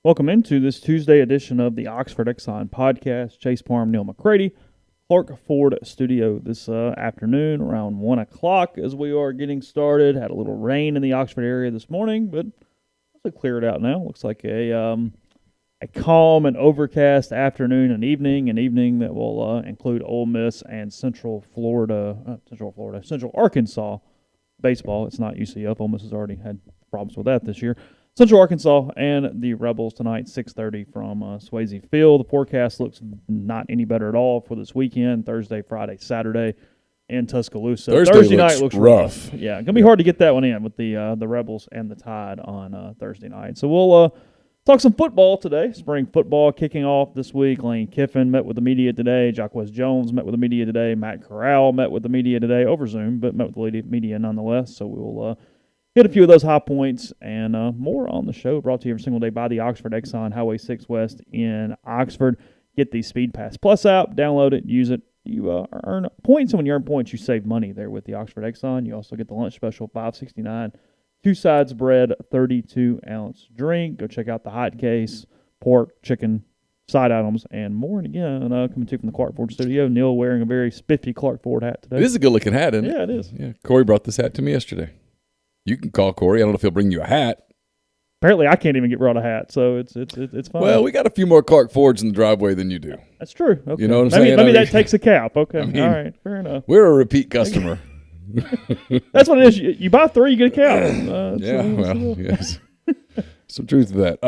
Welcome into this Tuesday edition of the Oxford Exxon Podcast. Chase Parham, Neal, McCready, Clark Ford Studio this afternoon around 1 o'clock as we are getting started. Had a little rain in the Oxford area this morning, but it's cleared out now. Looks like a calm and overcast afternoon and evening that will include Ole Miss and Central Arkansas baseball. It's not UCF. Ole Miss has already had problems with that this year. Central Arkansas and the Rebels tonight, 6:30 from Swayze Field. The forecast looks not any better at all for this weekend, Thursday, Friday, Saturday in Tuscaloosa. Thursday night looks rough. Yeah, going to be hard to get that one in with the Rebels and the Tide on Thursday night. So we'll talk some football today. Spring football kicking off this week. Lane Kiffin met with the media today. Jacquez Jones met with the media today. Matt Corral met with the media today over Zoom, but met with the media nonetheless. So we'll hit a few of those high points and more on the show, brought to you every single day by the Oxford Exxon, Highway 6 West in Oxford. Get the Speed Pass Plus app, download it, use it. You earn points, and when you earn points, you save money there with the Oxford Exxon. You also get the lunch special, $5.69, 2 sides bread, 32-ounce drink. Go check out the hot case, pork, chicken, side items, and more. And again, coming to you from the Clark Ford Studio, Neal wearing a very spiffy Clark Ford hat today. It is a good-looking hat, isn't it? Yeah, it is. Yeah, Corey brought this hat to me yesterday. You can call Corey. I don't know if he'll bring you a hat. Apparently, I can't even get brought a hat, so it's fine. Well, we got a few more Clark Fords in the driveway than you do. That's true. Okay. You know what I'm saying? Maybe that takes a cap. Okay, I mean, all right, fair enough. We're a repeat customer. That's what it is. You buy 3, you get a cap. Yes. Some truth to that.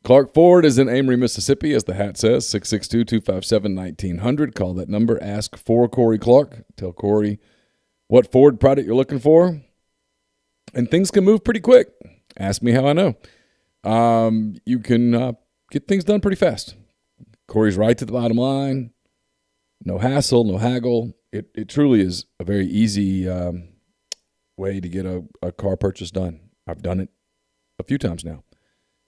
Clark Ford is in Amory, Mississippi, as the hat says, 662-257-1900. Call that number. Ask for Corey Clark. Tell Corey what Ford product you're looking for. And things can move pretty quick. Ask me how I know. You can get things done pretty fast. Corey's right to the bottom line. No hassle, no haggle. It truly is a very easy way to get a car purchase done. I've done it a few times now.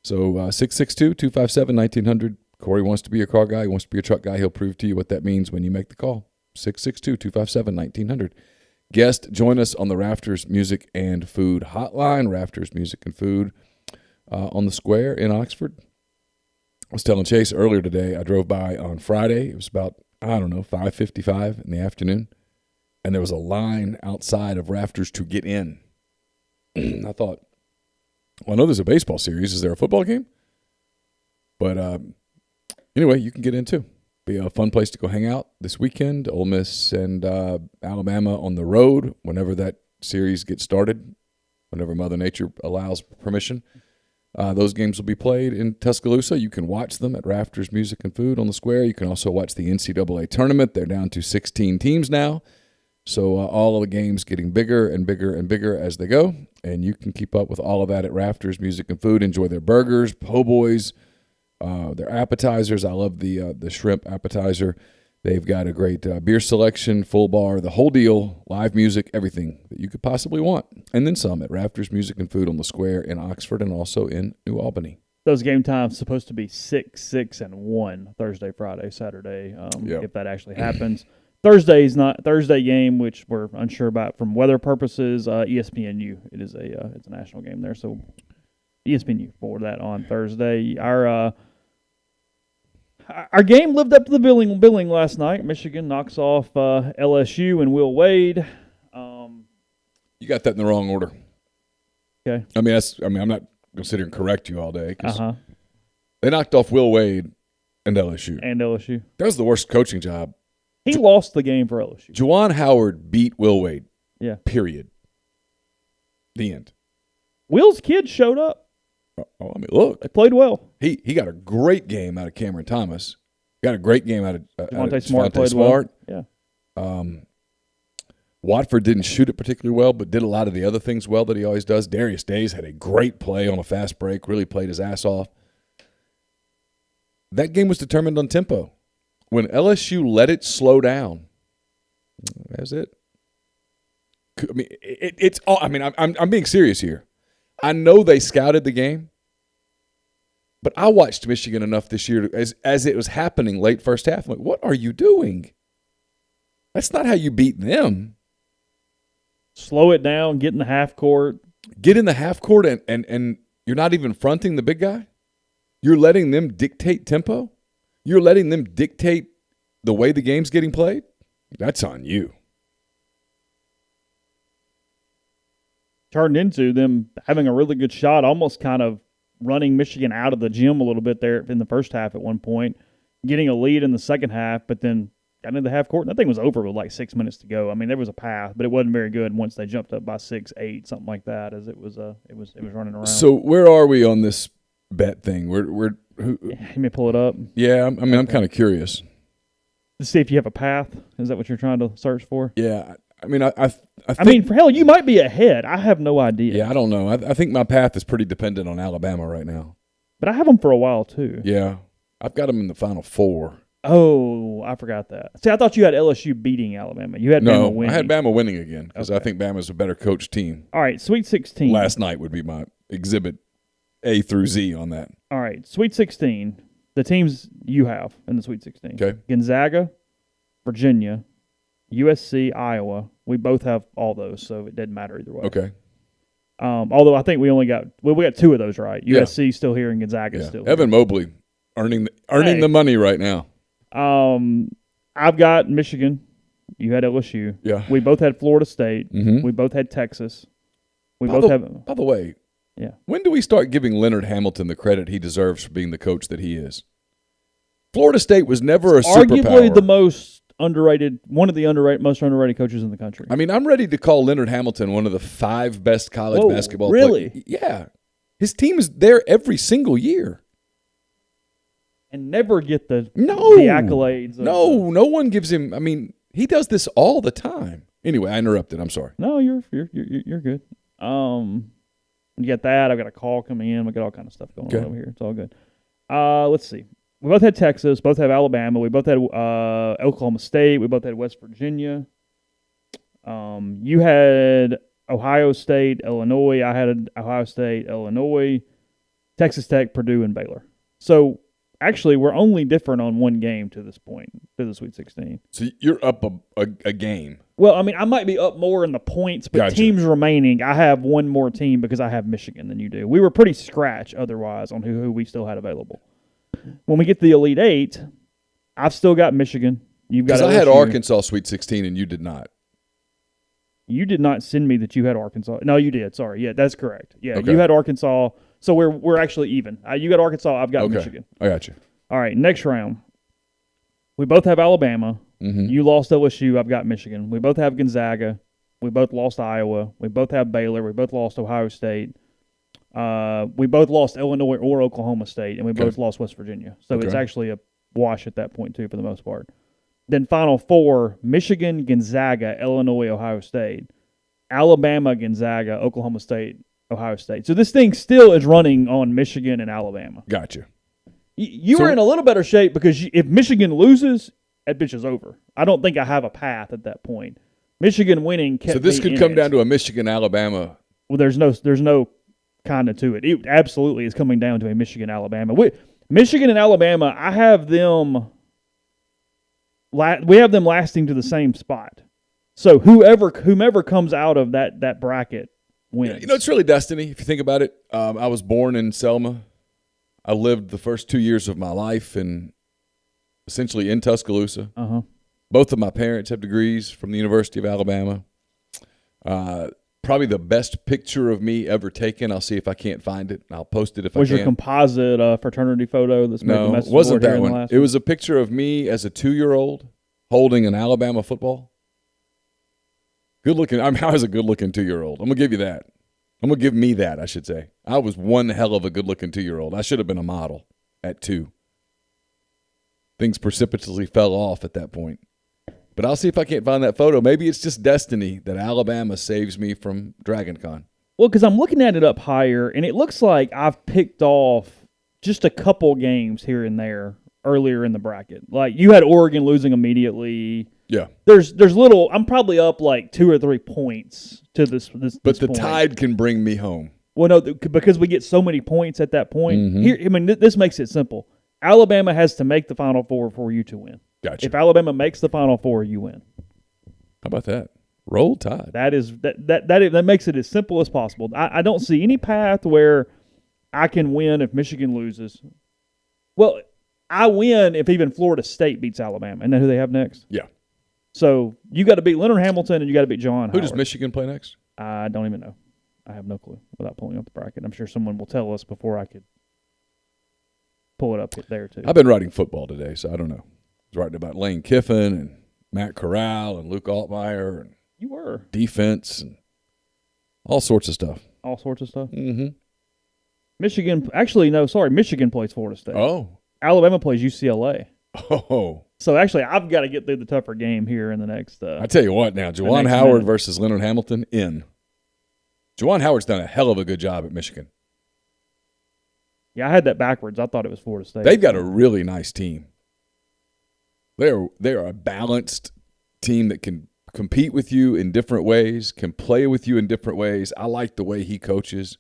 So 662-257-1900. Corey wants to be your car guy. He wants to be your truck guy. He'll prove to you what that means when you make the call. 662-257-1900. Guest, join us on the Rafters Music and Food Hotline. Rafters Music and Food on the Square in Oxford. I was telling Chase earlier today, I drove by on Friday. It was about, 5:55 in the afternoon. And there was a line outside of Rafters to get in. I thought, well, I know there's a baseball series. Is there a football game? But anyway, you can get in too. Be a fun place to go hang out this weekend. Ole Miss and Alabama on the road whenever that series gets started, whenever Mother Nature allows permission. Those games will be played in Tuscaloosa. You can watch them at Rafters Music and Food on the Square. You can also watch the NCAA Tournament. They're down to 16 teams now. So all of the games getting bigger and bigger and bigger as they go. And you can keep up with all of that at Rafters Music and Food. Enjoy their burgers, po' boys, their appetizers. I love the shrimp appetizer. They've got a great beer selection, full bar, the whole deal, live music, everything that you could possibly want. And then some at Rafters Music and Food on the Square in Oxford and also in New Albany. Those game times supposed to be 6, 6, and 1 Thursday, Friday, Saturday, if that actually happens. Thursday game, which we're unsure about from weather purposes. ESPNU, it's a national game there, so ESPNU for that on Thursday. Our game lived up to the billing last night. Michigan knocks off LSU and Will Wade. You got that in the wrong order. Okay. I'm not going to sit here and correct you all day. They knocked off Will Wade and LSU. That was the worst coaching job. He lost the game for LSU. Juwan Howard beat Will Wade. Yeah. Period. The end. Will's kids showed up. Look. They played well. He got a great game out of Cameron Thomas. Got a great game out of Devontae Smart. Devontae Smart. Well. Yeah. Watford didn't shoot it particularly well, but did a lot of the other things well that he always does. Darius Days had a great play on a fast break, really played his ass off. That game was determined on tempo. When LSU let it slow down, that's it. I mean, it's all. I mean, I'm being serious here. I know they scouted the game, but I watched Michigan enough this year as it was happening late first half. I'm like, what are you doing? That's not how you beat them. Slow it down, get in the half court. Get in the half court and you're not even fronting the big guy? You're letting them dictate tempo? You're letting them dictate the way the game's getting played? That's on you. Turned into them having a really good shot, almost kind of running Michigan out of the gym a little bit there in the first half at one point, getting a lead in the second half, but then got into the half court, and that thing was over with like 6 minutes to go. I mean, there was a path, but it wasn't very good once they jumped up by 6, 8, something like that, as it was running around. So where are we on this bet thing? Let me pull it up. Yeah, I'm kind of curious. To see if you have a path. Is that what you're trying to search for? Yeah, I mean, I I mean, for hell, you might be ahead. I have no idea. Yeah, I don't know. I think my path is pretty dependent on Alabama right now. But I have them for a while, too. Yeah, I've got them in the Final Four. Oh, I forgot that. See, I thought you had LSU beating Alabama. You had Bama winning. I had Bama winning again because I think Bama's a better coached team. All right, Sweet 16. Last night would be my exhibit A through Z on that. All right, Sweet 16, the teams you have in the Sweet 16. Okay. Gonzaga, Virginia, USC, Iowa. We both have all those, so it doesn't matter either way. Okay. Although I think we got 2 of those right. USC still here and Gonzaga still here. Evan Mobley earning the money right now. I've got Michigan. You had LSU. Yeah. We both had Florida State. Mm-hmm. We both had Texas. By the way, yeah. When do we start giving Leonard Hamilton the credit he deserves for being the coach that he is? Florida State was never a superpower. Arguably the most underrated, one of the most underrated coaches in the country. I mean, I'm ready to call Leonard Hamilton one of the 5 best college basketball players. Really? Yeah. His team is there every single year. And never get the accolades. No one gives him. I mean, he does this all the time. Anyway, I interrupted. I'm sorry. No, you're good. You got that. I've got a call coming in. We got all kind of stuff going on over here. It's all good. Let's see. We both had Texas. Both have Alabama. We both had Oklahoma State. We both had West Virginia. You had Ohio State, Illinois. I had Ohio State, Illinois, Texas Tech, Purdue, and Baylor. So actually, we're only different on one game to this point, to the Sweet 16. So you're up a game. Well, I mean, I might be up more in the points, but Gotcha. Teams remaining, I have one more team because I have Michigan than you do. We were pretty scratch otherwise on who we still had available. When we get to the Elite Eight, I've still got Michigan. You've got. Because I had Arkansas Sweet 16 and you did not. You did not send me that you had Arkansas. No, you did. Sorry. Yeah, that's correct. Yeah, Okay. You had Arkansas. So we're actually even. You got Arkansas. I've got Michigan. I got you. All right. Next round. We both have Alabama. Mm-hmm. You lost LSU. I've got Michigan. We both have Gonzaga. We both lost Iowa. We both have Baylor. We both lost Ohio State. We both lost Illinois or Oklahoma State, and we both lost West Virginia. So it's actually a wash at that point, too, for the most part. Then Final Four, Michigan, Gonzaga, Illinois, Ohio State. Alabama, Gonzaga, Oklahoma State, Ohio State. So this thing still is running on Michigan and Alabama. Gotcha. You are in a little better shape because if Michigan loses, that bitch is over. I don't think I have a path at that point. Michigan winning kept So this me could in come it. down to a Michigan-Alabama. Well, there's no kind of to it. It absolutely is coming down to a Michigan-Alabama. Michigan and Alabama, I have them. We have them lasting to the same spot. So whomever comes out of that bracket wins. You know, it's really destiny if you think about it. I was born in Selma. I lived the first 2 years of my life essentially in Tuscaloosa. Uh-huh. Both of my parents have degrees from the University of Alabama. Probably the best picture of me ever taken. I'll see if I can't find it. I'll post it if I can. Was your composite fraternity photo that's made the No, message it wasn't board here that in the one. last It was a picture of me as a 2-year-old holding an Alabama football. Good looking. I was a good looking 2-year-old. I'm going to give you that. I'm going to give me that, I should say. I was one hell of a good looking 2-year-old. I should have been a model at 2. Things precipitously fell off at that point. But I'll see if I can't find that photo. Maybe it's just destiny that Alabama saves me from DragonCon. Well, because I'm looking at it up higher, and it looks like I've picked off just a couple games here and there earlier in the bracket. Like, you had Oregon losing immediately. Yeah. There's little. I'm probably up like 2 or 3 points to this. But the point. tide can bring me home. Well, no, because we get so many points at that point. Mm-hmm. Here, I mean, this makes it simple. Alabama has to make the Final Four for you to win. Gotcha. If Alabama makes the Final Four, you win. How about that? Roll Tide. That makes it as simple as possible. I don't see any path where I can win if Michigan loses. Well, I win if even Florida State beats Alabama. Isn't that who they have next? Yeah. So you got to beat Leonard Hamilton and you got to beat John Howard. Who does Michigan play next? I don't even know. I have no clue without pulling up the bracket. I'm sure someone will tell us before I could pull it up there, too. I've been writing football today, so I don't know. I was writing about Lane Kiffin and Matt Corral and Luke Altmaier and You were. defense and all sorts of stuff. All sorts of stuff. Mm-hmm. Michigan plays Florida State. Oh. Alabama plays UCLA. Oh. So actually, I've got to get through the tougher game here in the next. I tell you what now, Juwan Howard versus Leonard Hamilton in. Juwan Howard's done a hell of a good job at Michigan. Yeah, I had that backwards. I thought it was Florida State. They've got a really nice team. They are a balanced team that can compete with you in different ways, can play with you in different ways. I like the way he coaches,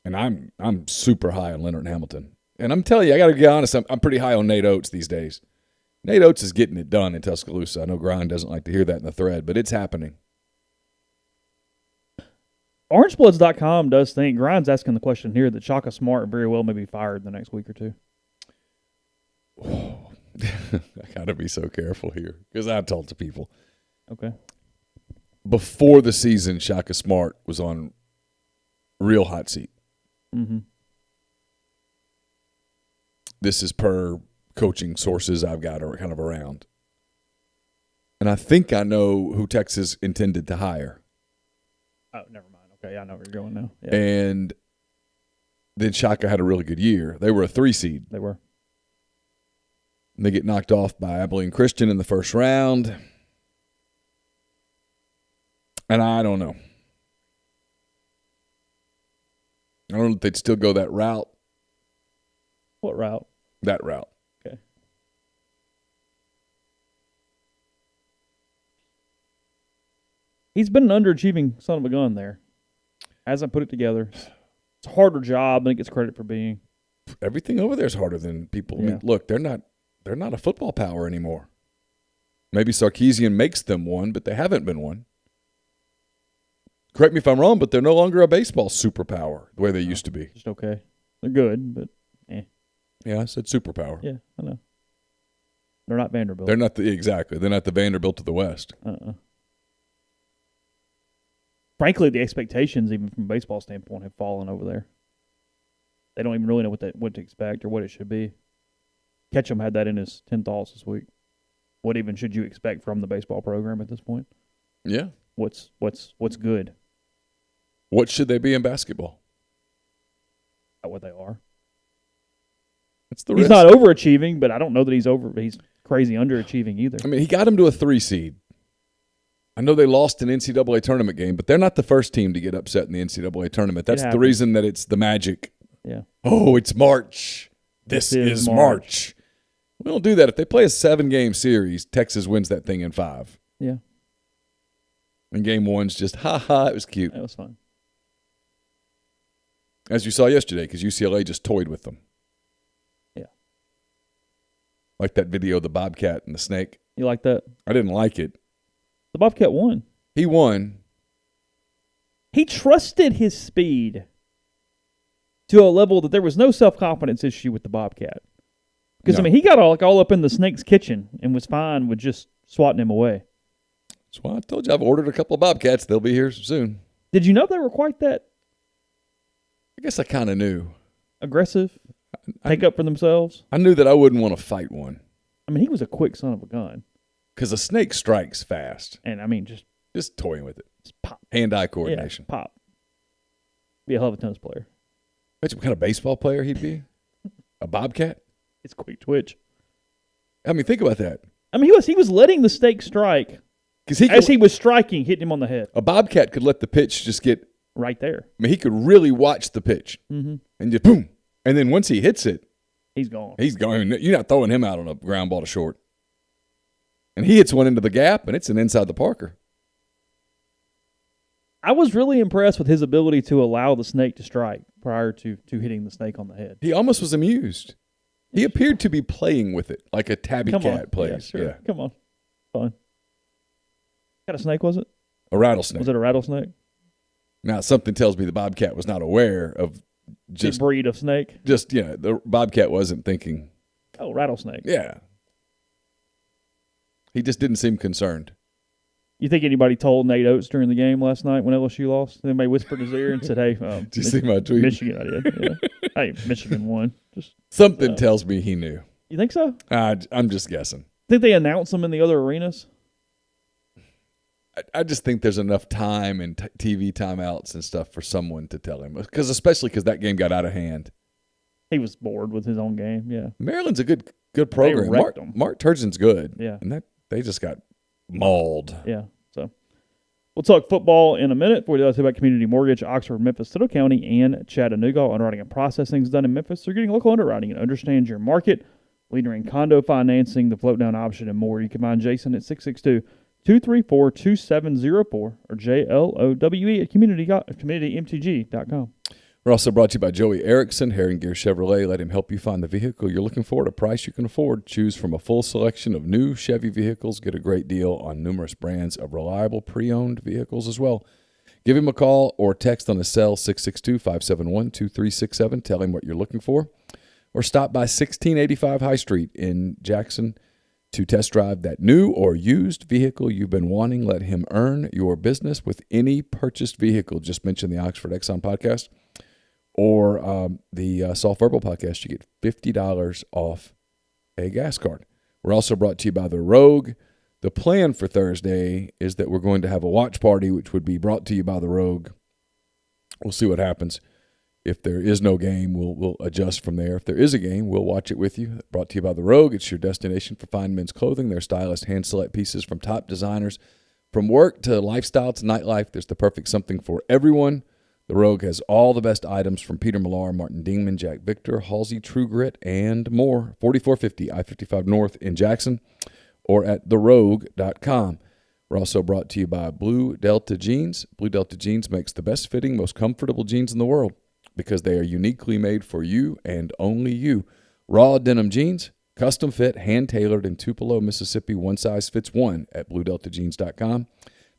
and I'm super high on Leonard Hamilton. And I'm telling you, I got to be honest, I'm pretty high on Nate Oates these days. Nate Oates is getting it done in Tuscaloosa. I know Grind doesn't like to hear that in the thread, but it's happening. OrangeBloods.com does think, Grind's asking the question here, that Shaka Smart very well may be fired in the next week or two. I got to be so careful here because I've talked to people. Okay. Before the season, Shaka Smart was on real hot seat. Mm-hmm. This is per coaching sources I've got kind of around. And I think I know who Texas intended to hire. Oh, never mind. Okay, I know where you're going now. Yeah. And then Shaka had a really good year. They were a 3 seed. They were. And they get knocked off by Abilene Christian in the first round. And I don't know. I don't know if they'd still go that route. What route? That route. Okay. He's been an underachieving son of a gun there. Hasn't put it together. It's a harder job than it gets credit for being. Everything over there is harder than people. Yeah. I mean, look, they're not a football power anymore. Maybe Sarkisian makes them one, but they haven't been one. Correct me if I'm wrong, but they're no longer a baseball superpower the way they used to be. Just okay. They're good, but Yeah, I said superpower. yeah, I know. They're not Vanderbilt. They're not exactly. They're not the Vanderbilt of the West. Frankly, the expectations, even from a baseball standpoint, have fallen over there. They don't even really know what to expect or what it should be. Ketchum had that in his 10 thoughts this week. What even should you expect from the baseball program at this point? Yeah. What's good? What should they be in basketball? Not what they are. That's the He's risk. not overachieving, but I don't know that he's crazy underachieving either. I mean, he got him to a 3 seed. I know they lost an NCAA tournament game, but they're not the first team to get upset in the NCAA tournament. That's the reason that it's the Magic. Yeah. Oh, it's March. This is March. We don't do that. If they play a 7-game series, Texas wins that thing in 5. Yeah. And game 1's just, it was cute. That was fun. As you saw yesterday, because UCLA just toyed with them. Yeah. Like that video of the Bobcat and the snake. You like that? I didn't like it. The Bobcat won. He won. He trusted his speed to a level that there was no self-confidence issue with the Bobcat. Because, No. he got all up in the snake's kitchen and was fine with just swatting him away. That's why I told you I've ordered a couple of Bobcats. They'll be here soon. Did you know they were quite that I guess I kind of knew. aggressive? Take up for themselves? I knew that I wouldn't want to fight one. He was a quick son of a gun. Because a snake strikes fast. And, Just toying with it. just pop. Hand-eye coordination. Yeah, pop. Be a hell of a tennis player. Imagine what kind of baseball player he'd be. A Bobcat? It's quick twitch. Think about that. He was letting the snake strike. As he was striking, hitting him on the head. A Bobcat could let the pitch just get right there. He could really watch the pitch and just boom. And then once he hits it, he's gone. He's going. You're not throwing him out on a ground ball to short. And he hits one into the gap, and it's an inside the Parker. I was really impressed with his ability to allow the snake to strike prior to hitting the snake on the head. He almost was amused. He appeared to be playing with it like a tabby cat plays. Yeah, sure. Yeah. Come on. Fun. What kind of snake was it? A rattlesnake. Was it a rattlesnake? Now, something tells me the Bobcat was not aware of just breed of snake. Just the Bobcat wasn't thinking. Oh, rattlesnake. Yeah. He just didn't seem concerned. You think anybody told Nate Oates during the game last night when LSU lost? Anybody whispered in his ear and said, "Hey, did you see my tweet? Michigan, I did. Yeah. Hey, Michigan won." Just something tells me he knew. You think so? I'm just guessing. Think they announce them in the other arenas? I just think there's enough time and TV timeouts and stuff for someone to tell him, especially because that game got out of hand. He was bored with his own game. Yeah, Maryland's a good program. Mark Turgeon's good. Yeah, and they just got mauled. Yeah, so we'll talk football in a minute. Before we do, talk about Community Mortgage, Oxford, Memphis, Stoughton County, and Chattanooga. Underwriting and processing is done in Memphis. They're getting local underwriting and understands your market. Leader in condo financing, the float down option, and more. You can find Jason at 662-234-2704 or JLOWE at communitymtg.com. We're also brought to you by Joey Erickson, Herring Gear Chevrolet. Let him help you find the vehicle you're looking for at a price you can afford. Choose from a full selection of new Chevy vehicles. Get a great deal on numerous brands of reliable pre-owned vehicles as well. Give him a call or text on his cell, 662-571-2367. Tell him what you're looking for. Or stop by 1685 High Street in Jackson to test drive that new or used vehicle you've been wanting. Let him earn your business with any purchased vehicle. Just mention the Oxford Exxon Podcast or the Soft Verbal Podcast. You get $50 off a gas card. We're also brought to you by The Rogue. The plan for Thursday is that we're going to have a watch party, which would be brought to you by The Rogue. We'll see what happens. If there is no game, we'll adjust from there. If there is a game, we'll watch it with you. Brought to you by The Rogue. It's your destination for fine men's clothing. Their stylish hand-select pieces from top designers. From work to lifestyle to nightlife, there's the perfect something for everyone. The Rogue has all the best items from Peter Millar, Martin Dingman, Jack Victor, Halsey, True Grit, and more. 4450 I-55 North in Jackson or at therogue.com. We're also brought to you by Blue Delta Jeans. Blue Delta Jeans makes the best fitting, most comfortable jeans in the world because they are uniquely made for you and only you. Raw denim jeans, custom fit, hand-tailored in Tupelo, Mississippi. One size fits one at BlueDeltaJeans.com.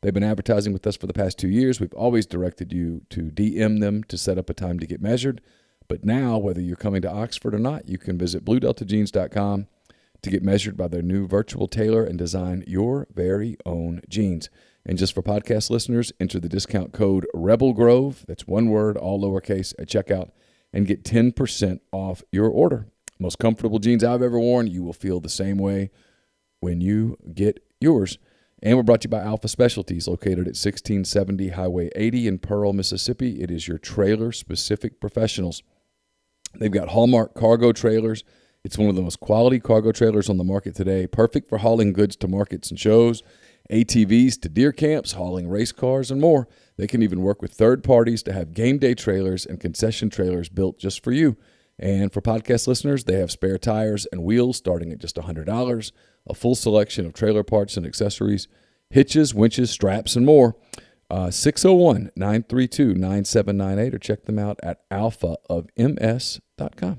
They've been advertising with us for the past 2 years. We've always directed you to DM them to set up a time to get measured. But now, whether you're coming to Oxford or not, you can visit BlueDeltaJeans.com to get measured by their new virtual tailor and design your very own jeans. And just for podcast listeners, enter the discount code REBELGROVE, that's one word, all lowercase, at checkout, and get 10% off your order. Most comfortable jeans I've ever worn. You will feel the same way when you get yours. And we're brought to you by Alpha Specialties, located at 1670 Highway 80 in Pearl, Mississippi. It is your trailer-specific professionals. They've got Hallmark cargo trailers. It's one of the most quality cargo trailers on the market today, perfect for hauling goods to markets and shows, ATVs to deer camps, hauling race cars, and more. They can even work with third parties to have game day trailers and concession trailers built just for you. And for podcast listeners, they have spare tires and wheels starting at just $100, a full selection of trailer parts and accessories, hitches, winches, straps, and more. 601-932-9798 or check them out at alphaofms.com.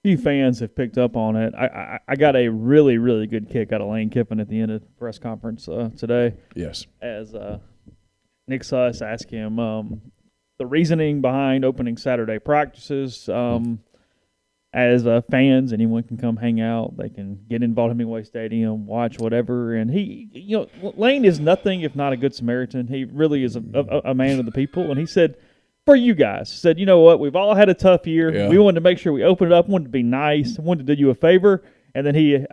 Few fans have picked up on it. I got a really, really good kick out of Lane Kiffin at the end of the press conference today. Yes. As Nick Suss asked him the reasoning behind opening Saturday practices. As fans, anyone can come hang out. They can get in Vaught-Hemingway Stadium, watch whatever. And he, Lane is nothing if not a good Samaritan. He really is a man of the people. And he said, for you guys, said, you know what, we've all had a tough year. Yeah. We wanted to make sure we opened it up, wanted to be nice, wanted to do you a favor. And then he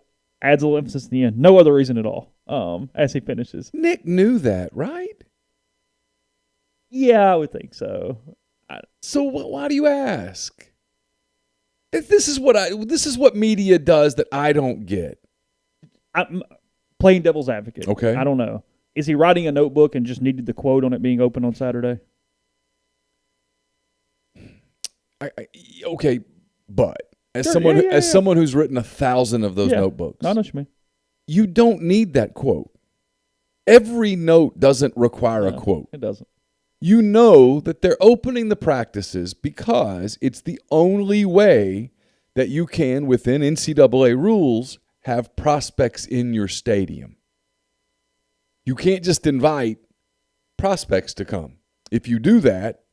adds a little emphasis at the end. No other reason at all, as he finishes. Nick knew that, right? Yeah, I would think so. So why do you ask? This is what media does that I don't get. I'm playing devil's advocate. Okay. I don't know. Is he writing a notebook and just needed the quote on it being open on Saturday? Okay, but as someone who's written 1,000 of those notebooks, I know what you mean. You don't need that quote. Every note doesn't require a quote. It doesn't. You know that they're opening the practices because it's the only way that you can, within NCAA rules, have prospects in your stadium. You can't just invite prospects to come. If you do that,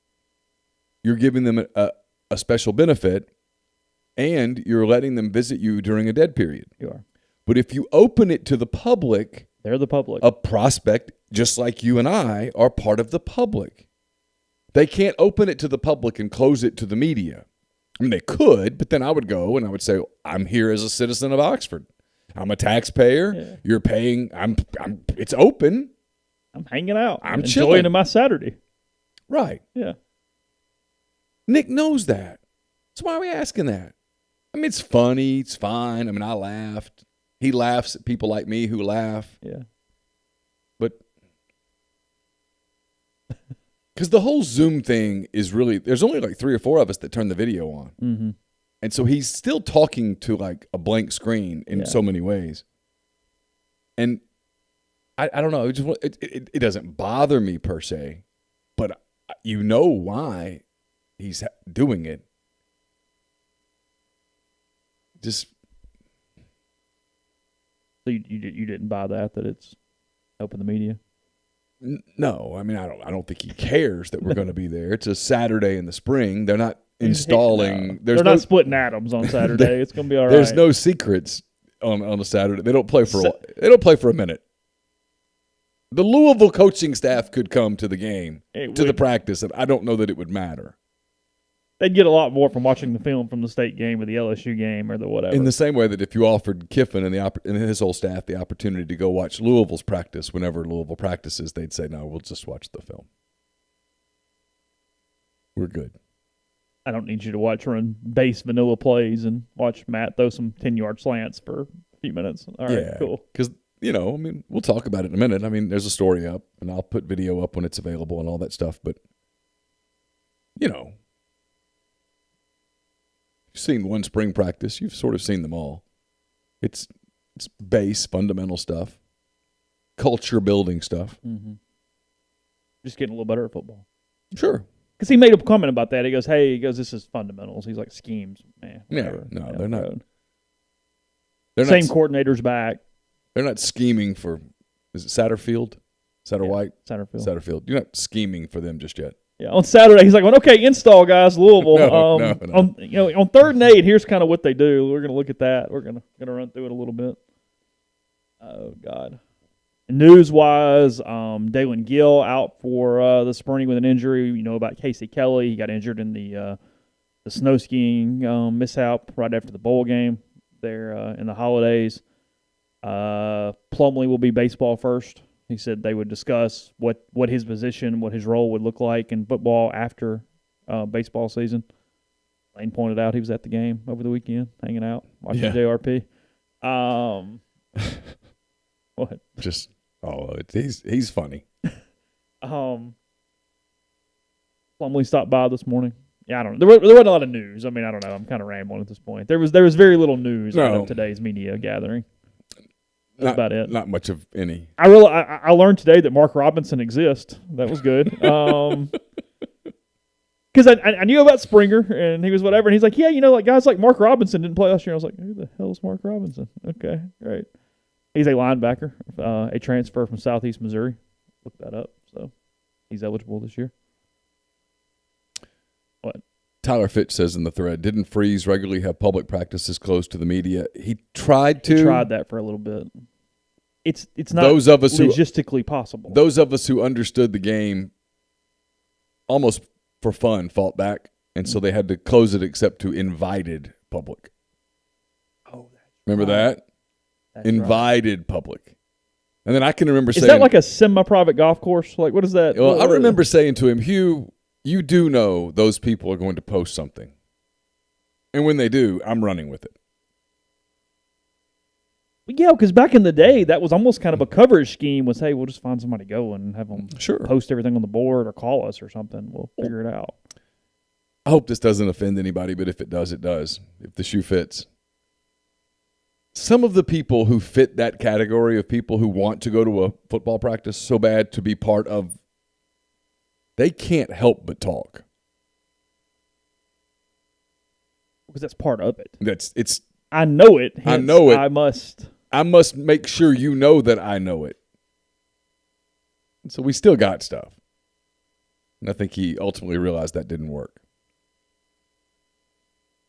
you're giving them a a special benefit, and you're letting them visit you during a dead period. You are. But if you open it to the public, they're the public. A prospect, just like you and I, are part of the public. They can't open it to the public and close it to the media. I mean, they could, but then I would go and I would say, I'm here as a citizen of Oxford. I'm a taxpayer. Yeah. You're paying. It's open. I'm hanging out. I'm enjoying my Saturday. Right. Yeah. Nick knows that. So why are we asking that? I mean, it's funny. It's fine. I mean, I laughed. He laughs at people like me who laugh. Yeah. But because the whole Zoom thing is really, there's only like 3 or 4 of us that turn the video on. Mm-hmm. And so he's still talking to like a blank screen in so many ways. And I don't know. It doesn't bother me per se, but you know why he's doing it. Just. So you didn't buy that it's open the media? No, I mean I don't think he cares that we're going to be there. It's a Saturday in the spring. They're not installing. They're not splitting atoms on Saturday. It's going to be all right. There's no secrets on a Saturday. They don't play for a minute. The Louisville coaching staff could come to the game, the practice, and I don't know that it would matter. They'd get a lot more from watching the film from the state game or the LSU game or the whatever. In the same way that if you offered Kiffin and his whole staff the opportunity to go watch Louisville's practice whenever Louisville practices, they'd say, no, we'll just watch the film. We're good. I don't need you to watch run base vanilla plays and watch Matt throw some 10-yard slants for a few minutes. All right, cool. Because, I mean, we'll talk about it in a minute. I mean, there's a story up, and I'll put video up when it's available and all that stuff. But, you've seen one spring practice. You've sort of seen them all. It's base, fundamental stuff, culture-building stuff. Mm-hmm. Just getting a little better at football. Sure. Because he made a comment about that. He goes, this is fundamentals. He's like, schemes. Man, whatever. Yeah, no, they're not. Same coordinator's back. They're not scheming for, is it Satterfield? Satterwhite? Satterfield. You're not scheming for them just yet. Yeah, on Saturday, he's like, well, okay, install, guys, Louisville. No. On 3rd and 8, here's kind of what they do. We're going to look at that. We're going to run through it a little bit. Oh, God. News-wise, Dalen Gill out for the spring with an injury. You know about Casey Kelly. He got injured in the snow skiing mishap right after the bowl game there in the holidays. Plumlee will be baseball first. He said they would discuss what his position, what his role would look like in football after baseball season. Lane pointed out he was at the game over the weekend, hanging out, watching JRP. What? Just he's funny. Plumlee stopped by this morning. Yeah, I don't know. There wasn't a lot of news. I mean, I don't know. I'm kind of rambling at this point. There was very little news out of today's media gathering. That's about it. Not much of any. I learned today that Mark Robinson exists. That was good. Because I knew about Springer, and he was whatever. And he's like, guys like Mark Robinson didn't play last year. I was like, who the hell is Mark Robinson? Okay, great. He's a linebacker, a transfer from Southeast Missouri. Look that up. So he's eligible this year. What? Tyler Fitch says in the thread, didn't Freeze regularly have public practices closed to the media? He tried to. He tried that for a little bit. It's not logistically possible. Those of us who understood the game almost for fun fought back, and so they had to close it except to invited public. Oh, remember that? That's invited public. And then I can remember saying... Is that like a semi-private golf course? Like, what is that? Well, I remember saying to him, Hugh, you do know those people are going to post something. And when they do, I'm running with it. Yeah, because back in the day, that was almost kind of a coverage scheme was, hey, we'll just find somebody go and have them post everything on the board or call us or something. We'll figure it out. I hope this doesn't offend anybody, but if it does, it does. If the shoe fits. Some of the people who fit that category of people who want to go to a football practice so bad to be part of, they can't help but talk. Because that's part of it. I know it. I know it. I must make sure you know that I know it. And so we still got stuff. And I think he ultimately realized that didn't work.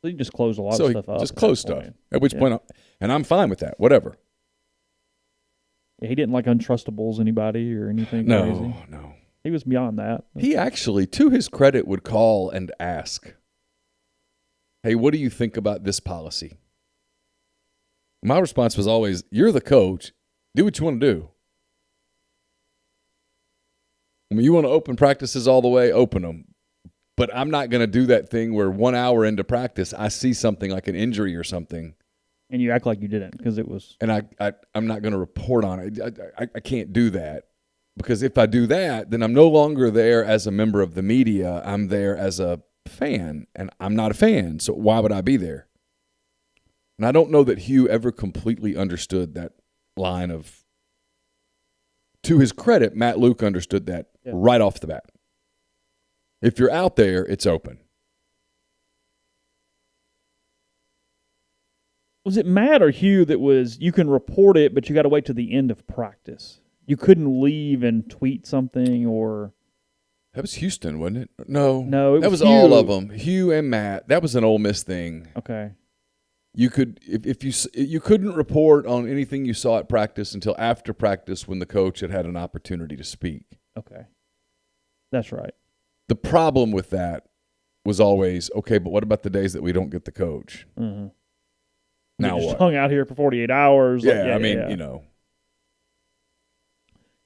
So you just close a lot of stuff up. Just close stuff. At which point, and I'm fine with that. Whatever. Yeah, he didn't untrustables anybody or anything crazy. No. He was beyond that. He actually, to his credit, would call and ask, hey, what do you think about this policy? My response was always, you're the coach. Do what you want to do. I mean, you want to open practices all the way, open them. But I'm not going to do that thing where 1 hour into practice, I see something like an injury or something. And you act like you didn't because it was. And I'm not going to report on it. I can't do that. Because if I do that, then I'm no longer there as a member of the media. I'm there as a fan, and I'm not a fan. So why would I be there? And I don't know that Hugh ever completely understood that line of, to his credit, Matt Luke understood that right off the bat. If you're out there, it's open. Was it Matt or Hugh that was, you can report it, but you got to wait to the end of practice? You couldn't leave and tweet something or... That was Houston, wasn't it? No, that was Hugh. All of them. Hugh and Matt. That was an Ole Miss thing. Okay. You could, if you couldn't report on anything you saw at practice until after practice when the coach had an opportunity to speak. Okay, that's right. The problem with that was always, okay, but what about the days that we don't get the coach? Mm-hmm. Now just what? Hung out here for 48 hours. Yeah, you know.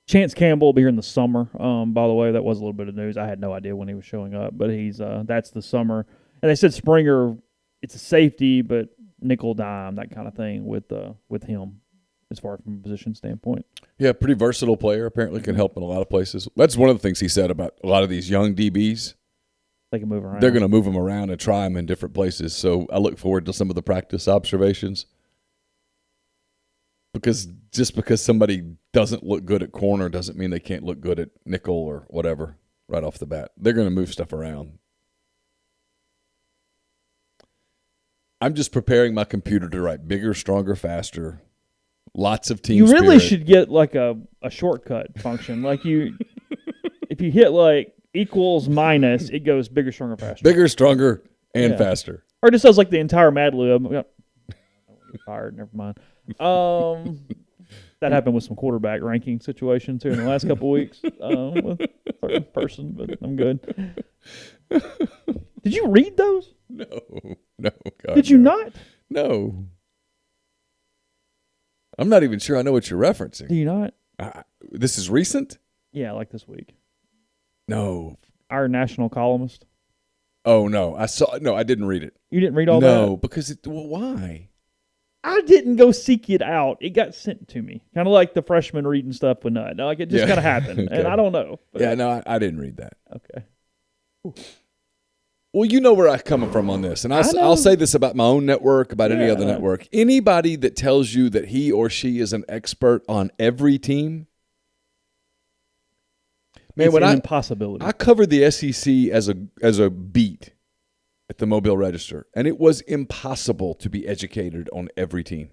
Chance Campbell will be here in the summer. By the way, that was a little bit of news. I had no idea when he was showing up, but he's that's the summer. And they said Springer, it's a safety, but nickel dime, that kind of thing with him as far from a position standpoint. Yeah, pretty versatile player. Apparently can help in a lot of places. That's one of the things he said about a lot of these young DBs. They can move around. They're going to move them around and try them in different places. So I look forward to some of the practice observations. Because just because somebody doesn't look good at corner doesn't mean they can't look good at nickel or whatever right off the bat. They're going to move stuff around. I'm just preparing my computer to write bigger, stronger, faster. Lots of team spirit. You really should get like a shortcut function. Like if you hit equals minus, it goes bigger, stronger, faster. Bigger, stronger, and faster. Or it just does the entire Mad Lib. Fired. Never mind. That happened with some quarterback ranking situations here in the last couple weeks with a certain person, but I'm good. Did you read those? No. God, Did you not? No. I'm not even sure I know what you're referencing. Do you not? This is recent? Yeah, like this week. No. Our national columnist. Oh, no. I didn't read it. You didn't read all that? No, because why? I didn't go seek it out. It got sent to me. Kind of like the freshman reading stuff with Nut. It just kind of happened. Okay. And I don't know. Yeah, no, I didn't read that. Okay. Ooh. Well, you know where I'm coming from on this. And I'll say this about my own network, about any other network. Anybody that tells you that he or she is an expert on every team, man, it's an impossibility. I covered the SEC as a beat at the Mobile Register, and it was impossible to be educated on every team.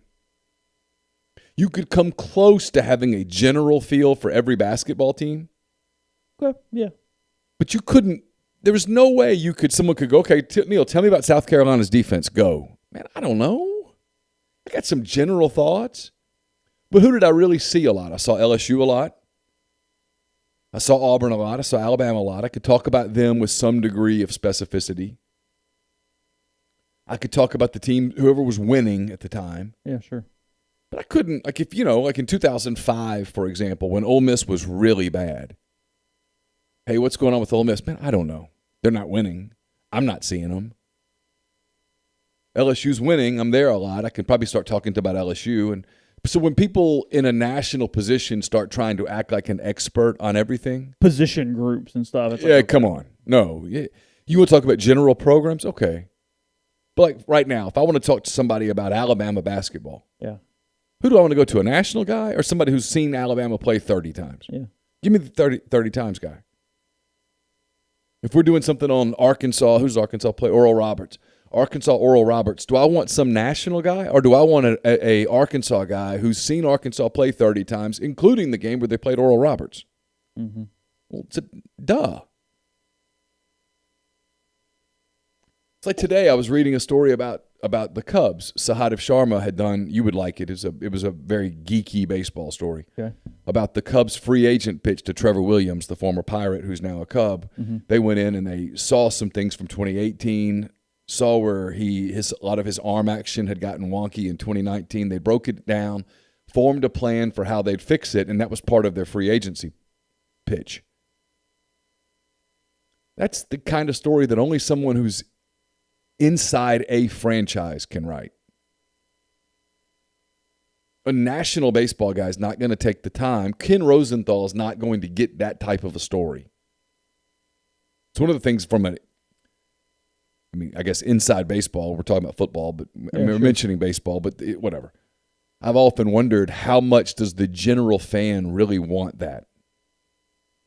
You could come close to having a general feel for every basketball team. Okay, yeah. But you couldn't. There was no way someone could go, okay, Neal, tell me about South Carolina's defense. Go. Man, I don't know. I got some general thoughts. But who did I really see a lot? I saw LSU a lot. I saw Auburn a lot. I saw Alabama a lot. I could talk about them with some degree of specificity. I could talk about the team, whoever was winning at the time. Yeah, sure. But I couldn't, like in 2005, for example, when Ole Miss was really bad. Hey, what's going on with Ole Miss? Man, I don't know. They're not winning. I'm not seeing them. LSU's winning. I'm there a lot. I could probably start talking about LSU. And so when people in a national position start trying to act like an expert on everything. Position groups and stuff. Come on. No. You want to talk about general programs? Okay. But right now, if I want to talk to somebody about Alabama basketball, who do I want to go to, a national guy or somebody who's seen Alabama play 30 times? Yeah. Give me the 30 times guy. If we're doing something on Arkansas, who's Arkansas play? Oral Roberts. Arkansas Oral Roberts. Do I want some national guy or do I want a Arkansas guy who's seen Arkansas play 30 times, including the game where they played Oral Roberts? Mm-hmm. Well, duh. It's like today I was reading a story about the Cubs. Sahadev Sharma had done, you would like it. It was a very geeky baseball story. Okay. About the Cubs free agent pitch to Trevor Williams, the former Pirate who's now a Cub. Mm-hmm. They went in and they saw some things from 2018, saw where a lot of his arm action had gotten wonky in 2019. They broke it down, formed a plan for how they'd fix it, and that was part of their free agency pitch. That's the kind of story that only someone who's inside a franchise can write. A national baseball guy is not going to take the time. Ken Rosenthal is not going to get that type of a story. It's one of the things I guess inside baseball, we're talking about football, but we're mentioning baseball, but whatever. I've often wondered, how much does the general fan really want that?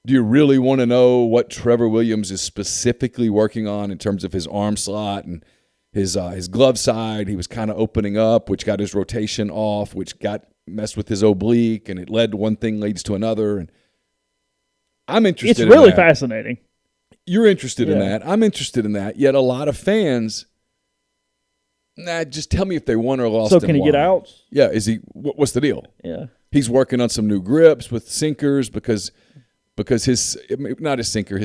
Do you really want to know what Trevor Williams is specifically working on in terms of his arm slot and his glove side? He was kind of opening up, which got his rotation off, which got messed with his oblique, and it led to one thing leads to another. And I'm interested in that. It's really fascinating. You're interested in that. I'm interested in that. Yet a lot of fans, just tell me if they won or lost. So can he get out? Yeah. Is he? What's the deal? Yeah. He's working on some new grips with sinkers because his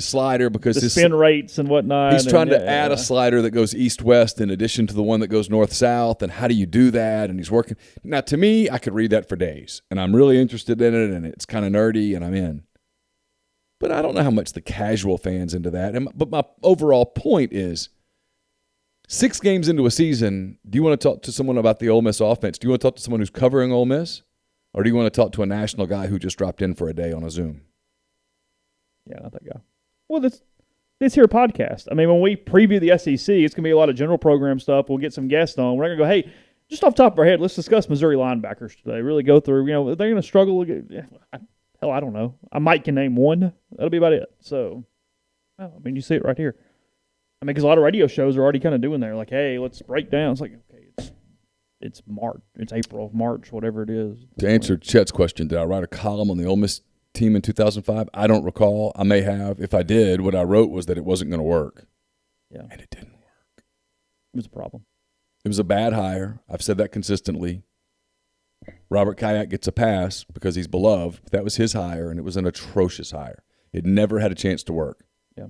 slider, because the his spin rates and whatnot. He's trying to add a slider that goes east-west in addition to the one that goes north-south, and how do you do that? And he's working. Now, to me, I could read that for days, and I'm really interested in it, and it's kind of nerdy, and I'm in. But I don't know how much the casual fan's into that. But my overall point is, 6 games into a season, do you want to talk to someone about the Ole Miss offense? Do you want to talk to someone who's covering Ole Miss? Or do you want to talk to a national guy who just dropped in for a day on a Zoom? Yeah, not that guy. Well, this here podcast. I mean, when we preview the SEC, it's going to be a lot of general program stuff. We'll get some guests on. We're not going to go, hey, just off the top of our head, let's discuss Missouri linebackers today. Really go through, they're going to struggle. Hell, I don't know. I might can name one. That'll be about it. So, you see it right here. Because a lot of radio shows are already kind of doing there. Like, hey, let's break down. It's like, okay, it's March. It's April, March, whatever it is. To answer Chet's question, did I write a column on the Ole Miss team in 2005? I don't recall. I may have. If I did, what I wrote was that it wasn't going to work. Yeah. And it didn't work. It was a problem. It was a bad hire. I've said that consistently. Robert Kayak gets a pass because he's beloved. But that was his hire, and it was an atrocious hire. It never had a chance to work. Yeah.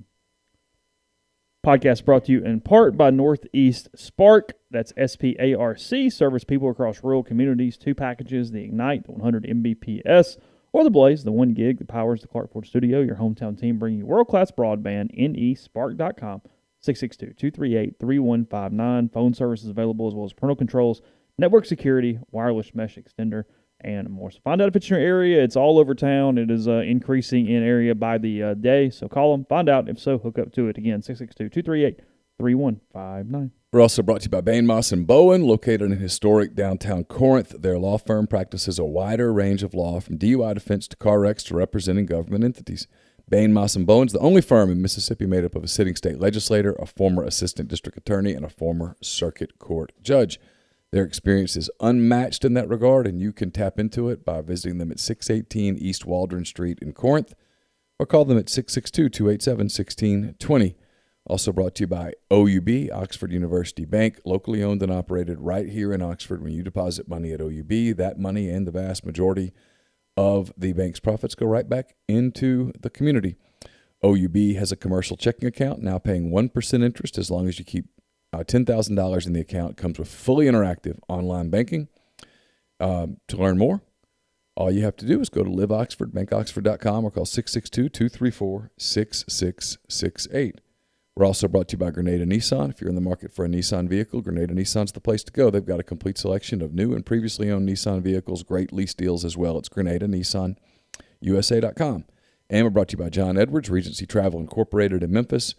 Podcast brought to you in part by Northeast Spark. That's SPARC. Service people across rural communities. 2 packages, the Ignite, the 100 Mbps, or the Blaze, the 1 gig that powers the Clark Ford Studio. Your hometown team bringing you world-class broadband. NESpark.com. 662-238-3159. Phone services available as well as parental controls, network security, wireless mesh extender, and more. So find out if it's in your area. It's all over town. It is increasing in area by the day. So call them. Find out. If so, hook up to it. Again, 662-238-3159. We're also brought to you by Bain, Moss & Bowen, located in historic downtown Corinth. Their law firm practices a wider range of law, from DUI defense to car wrecks to representing government entities. Bain, Moss & Bowen is the only firm in Mississippi made up of a sitting state legislator, a former assistant district attorney, and a former circuit court judge. Their experience is unmatched in that regard, and you can tap into it by visiting them at 618 East Waldron Street in Corinth, or call them at 662-287-1620. Also brought to you by OUB, Oxford University Bank, locally owned and operated right here in Oxford. When you deposit money at OUB, that money and the vast majority of the bank's profits go right back into the community. OUB has a commercial checking account now paying 1% interest as long as you keep $10,000 in the account. It comes with fully interactive online banking. To learn more, all you have to do is go to Live Oxford, bankoxford.com, or call 662-234-6668. We're also brought to you by Grenada Nissan. If you're in the market for a Nissan vehicle, Grenada Nissan's the place to go. They've got a complete selection of new and previously owned Nissan vehicles, great lease deals as well. It's GrenadaNissanUSA.com. And we're brought to you by John Edwards, Regency Travel Incorporated in Memphis.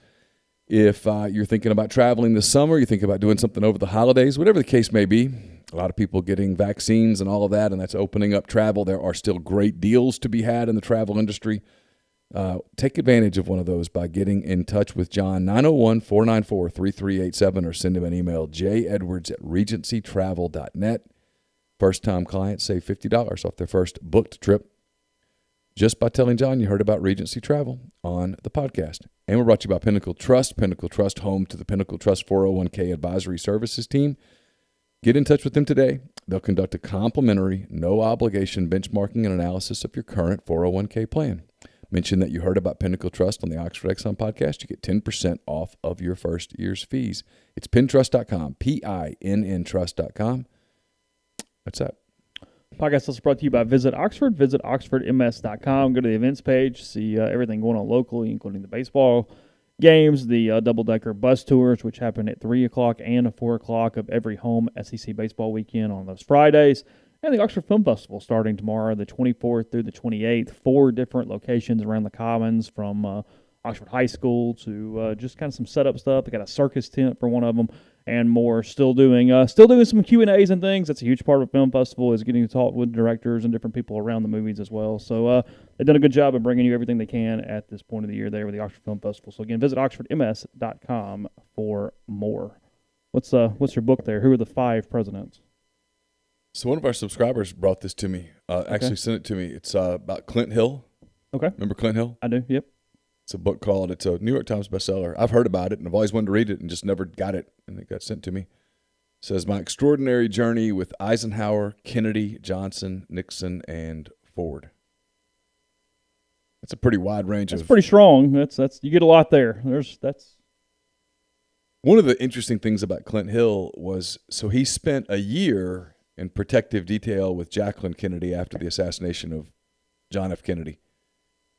If you're thinking about traveling this summer, you think about doing something over the holidays, whatever the case may be, a lot of people getting vaccines and all of that, and that's opening up travel. There are still great deals to be had in the travel industry. Take advantage of one of those by getting in touch with John, 901-494-3387, or send him an email, j.edwards@regencytravel.net. First-time clients save $50 off their first booked trip. just by telling John you heard about Regency Travel on the podcast. And we're brought to you by Pinnacle Trust. Pinnacle Trust, home to the Pinnacle Trust 401k advisory services team. Get in touch with them today. They'll conduct a complimentary, no-obligation benchmarking and analysis of your current 401k plan. Mention that you heard about Pinnacle Trust on the Oxford Exxon Podcast. You get 10% off of your first year's fees. It's pintrust.com, P-I-N-N trust.com. That's that. Podcast also brought to you by Visit Oxford. Visit oxfordms.com. Go to the events page. See everything going on locally, including the baseball games, the double-decker bus tours, which happen at 3 o'clock and 4 o'clock of every home SEC baseball weekend on those Fridays. And the Oxford Film Festival starting tomorrow, the 24th through the 28th. 4 different locations around the Commons, from Oxford High School to just kind of some setup stuff. They got a circus tent for one of them and more. Still doing some Q&As and things. That's a huge part of a film festival, is getting to talk with directors and different people around the movies as well. So they've done a good job of bringing you everything they can at this point of the year there with the Oxford Film Festival. So again, visit oxfordms.com for more. What's your book there? Who are the 5 presidents? So one of our subscribers brought this to me, actually sent it to me. It's about Clint Hill. Okay. Remember Clint Hill? I do, yep. It's a book it's a New York Times bestseller. I've heard about it, and I've always wanted to read it and just never got it, and it got sent to me. It says, My Extraordinary Journey with Eisenhower, Kennedy, Johnson, Nixon, and Ford. That's a pretty wide range That's pretty strong. That's you get a lot there. That's one of the interesting things about Clint Hill was, so he spent a year in protective detail with Jacqueline Kennedy after the assassination of John F. Kennedy.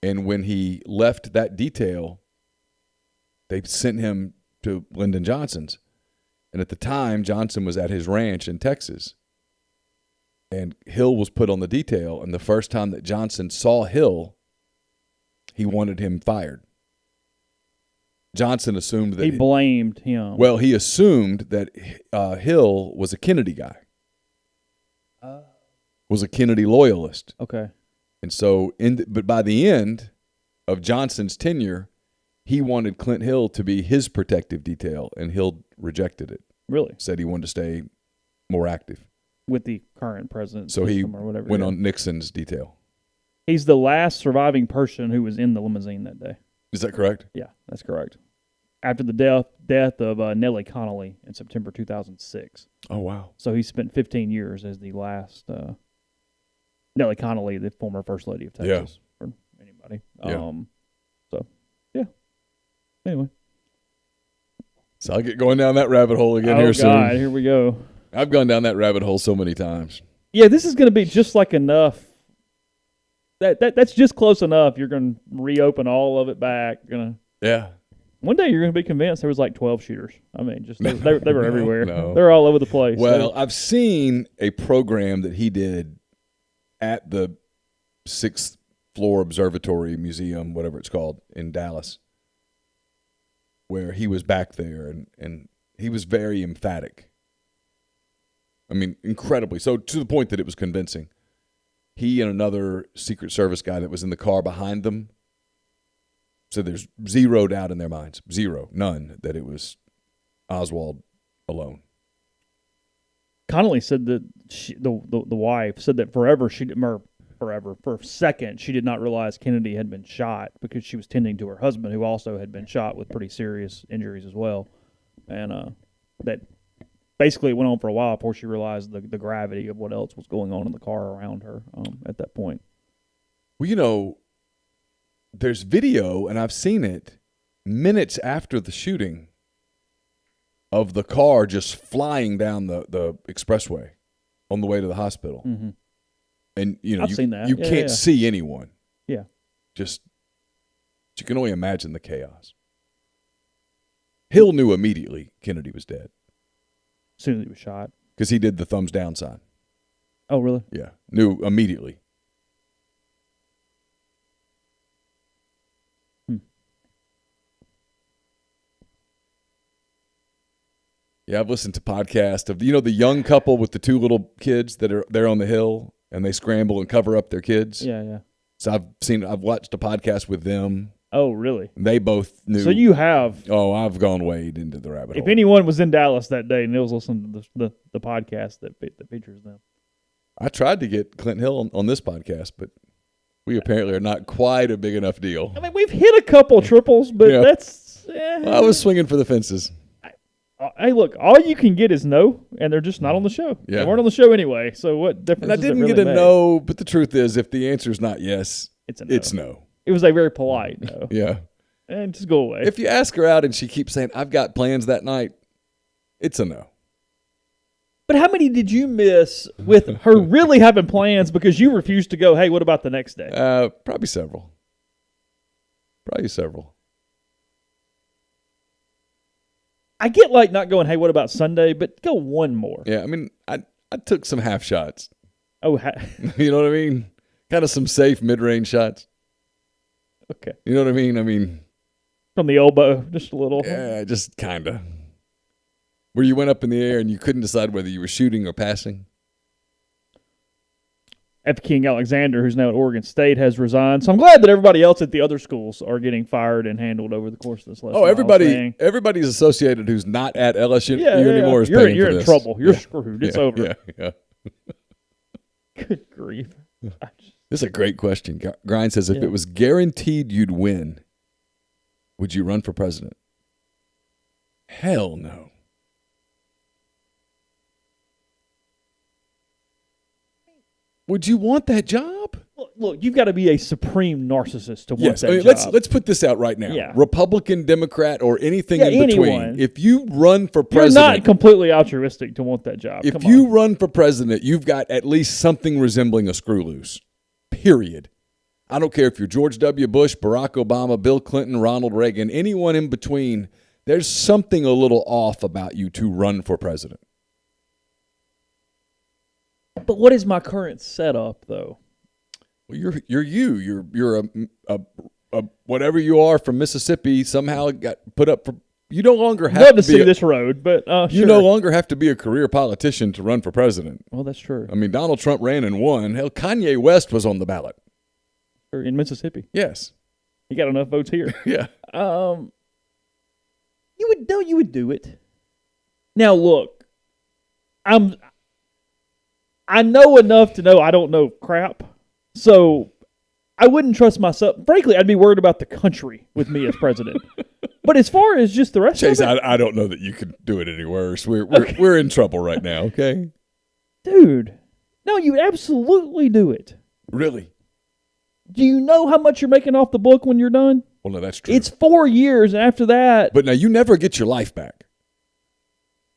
And when he left that detail, they sent him to Lyndon Johnson's. And at the time, Johnson was at his ranch in Texas. And Hill was put on the detail. And the first time that Johnson saw Hill, he wanted him fired. Johnson assumed that... He blamed him. Well, he assumed that Hill was a Kennedy guy. Was a Kennedy loyalist. Okay. And so, but by the end of Johnson's tenure, he wanted Clint Hill to be his protective detail, and Hill rejected it. Really? Said he wanted to stay more active. With the current president. So he or whatever, went on Nixon's detail. He's the last surviving person who was in the limousine that day. Is that correct? Yeah, that's correct. After the death of Nellie Connolly in September 2006. Oh, wow. So he spent 15 years as the last... Nellie Connolly, the former First Lady of Texas, for anybody. Yeah. So, yeah. Anyway. So I'll get going down that rabbit hole again here soon. Oh, God, here we go. I've gone down that rabbit hole so many times. Yeah, this is going to be just like enough. That's just close enough. You're going to reopen all of it back. Yeah. One day you're going to be convinced there was like 12 shooters. I mean, just they were everywhere. No. They're all over the place. Well, I've seen a program that he did at the 6th Floor Observatory Museum, whatever it's called, in Dallas, where he was back there, and he was very emphatic. I mean, incredibly. So to the point that it was convincing. He and another Secret Service guy that was in the car behind them said there's zero doubt in their minds, none, that it was Oswald alone. Connolly said that the wife said that for a second, she did not realize Kennedy had been shot because she was tending to her husband, who also had been shot with pretty serious injuries as well. And that basically went on for a while before she realized the gravity of what else was going on in the car around her at that point. Well, there's video, and I've seen it, minutes after the shooting, of the car just flying down the expressway on the way to the hospital. Mm-hmm. And, I've seen that. You can't see anyone. Yeah. You can only imagine the chaos. Hill knew immediately Kennedy was dead. As soon as he was shot. Because he did the thumbs down sign. Oh, really? Yeah. Knew immediately. Yeah, I've listened to podcasts of, the young couple with the 2 little kids that are there on the hill, and they scramble and cover up their kids. Yeah, yeah. So I've watched a podcast with them. Oh, really? They both knew. So you have. Oh, I've gone wade into the rabbit hole. If anyone was in Dallas that day, Neal's listening to the podcast that features them. I tried to get Clint Hill on this podcast, but We apparently are not quite a big enough deal. I mean, we've hit a couple triples, but that's. Well, I was swinging for the fences. Hey, look, all you can get is no, and they're just not on the show. Yeah. They weren't on the show anyway, so what difference And I does it didn't really get a make? no, but the truth is, if the answer is not yes, It's a no. it's no. It was a very polite no. Yeah. And just go away. If you ask her out and she keeps saying, I've got plans that night, it's a no. But how many did you miss with her really having plans because you refused to go, hey, what about the next day? Probably several. I get like not going, hey, what about Sunday? But go one more. Yeah, I mean, I took some half shots. Oh, You know what I mean? Kind of some safe mid-range shots. okay. You know what I mean? I mean, From the elbow, just a little. yeah, just kind of. Where you went up in the air and you couldn't decide whether you were shooting or passing. F. King Alexander, who's now at Oregon State, has resigned. So I'm glad that everybody else at the other schools are getting fired and handled over the course of this last. Everybody's associated who's not at LSU Yeah, anymore is you're paying you're for in this. trouble. You're Yeah. screwed. It's over. Yeah. Good grief. This is a great question. Grind says, if Yeah. it was guaranteed you'd win, would you run for president? Hell no. Would you want that job? Look, you've got to be a supreme narcissist to want Yes. that I mean, job. let's put this out right now. Yeah. Republican, Democrat, or anything Yeah, in between. anyone. If you run for You're president, not completely altruistic to want that job. if Come you on. run for president, you've got at least something resembling a screw loose. Period. I don't care if you're George W. Bush, Barack Obama, Bill Clinton, Ronald Reagan, anyone in between. There's something a little off about you to run for president. But what is my current setup, though? Well, you're a whatever you are from Mississippi. Somehow got put up for. You no longer have Love to to see be. this road, but You sure. no longer have to be a career politician to run for president. Well, that's true. I mean, Donald Trump ran and won. Hell, Kanye West was on the ballot. Or in Mississippi, Yes. he got enough votes here. Yeah. You would do it. Now look, I know enough to know I don't know crap, so I wouldn't trust myself. Frankly, I'd be worried about the country with me as president. But as far as just the rest Chase, of it, I don't know that you could do it any worse. We're in trouble right now. Okay. dude, no, you would absolutely do it. Really? Do you know how much you're making off the book when you're done? Well, no, that's true. It's 4 years, and after that, But now you never get your life back.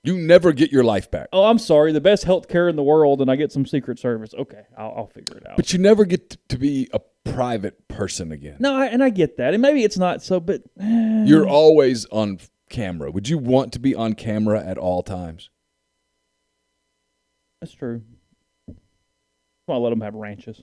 You never get your life back. oh, I'm sorry, the best health care in the world, and I get some Secret Service. Okay, I'll figure it out. But you never get to be a private person again. No, I get that, and maybe it's not so, but You're always on camera. Would you want to be on camera at all times? that's true. Well, let them have ranches.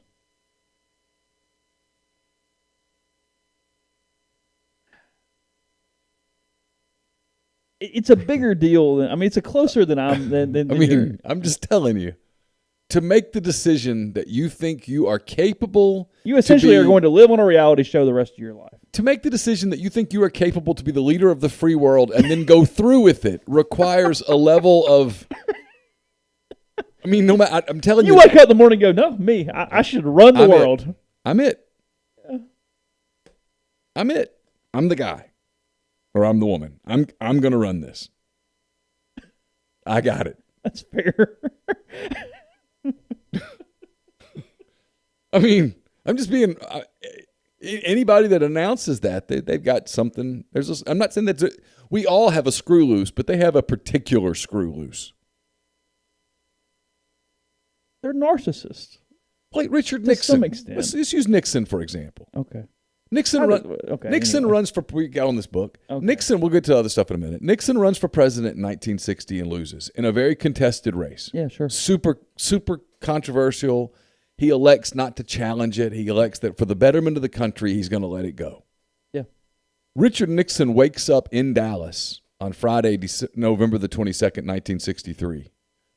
It's a bigger deal than it's a closer than I'm than I mean, I'm just telling you. To make the decision that you think you are capable, you essentially are going to live on a reality show the rest of your life. to make the decision that you think you are capable to be the leader of the free world and then go through with it requires a level of. I mean, no matter. I'm telling you. You wake up in the morning and go, no, me. I should run the I'm world. I'm it. I'm it. I'm the guy, or I'm the woman. I'm going to run this. I got it. That's fair. I mean, I'm just being. Anybody that announces that they've got something. I'm not saying that we all have a screw loose, but they have a particular screw loose. They're narcissists. Like Richard To Nixon. some extent. Let's use Nixon for example. Okay. Nixon anyway. runs for. We got on this book. Okay. Nixon. We'll get to other stuff in a minute. Nixon runs for president in 1960 and loses in a very contested race. Yeah, sure. Super controversial. He elects not to challenge it. He elects that for the betterment of the country, he's going to let it go. Yeah. Richard Nixon wakes up in Dallas on Friday, November the 22nd, 1963.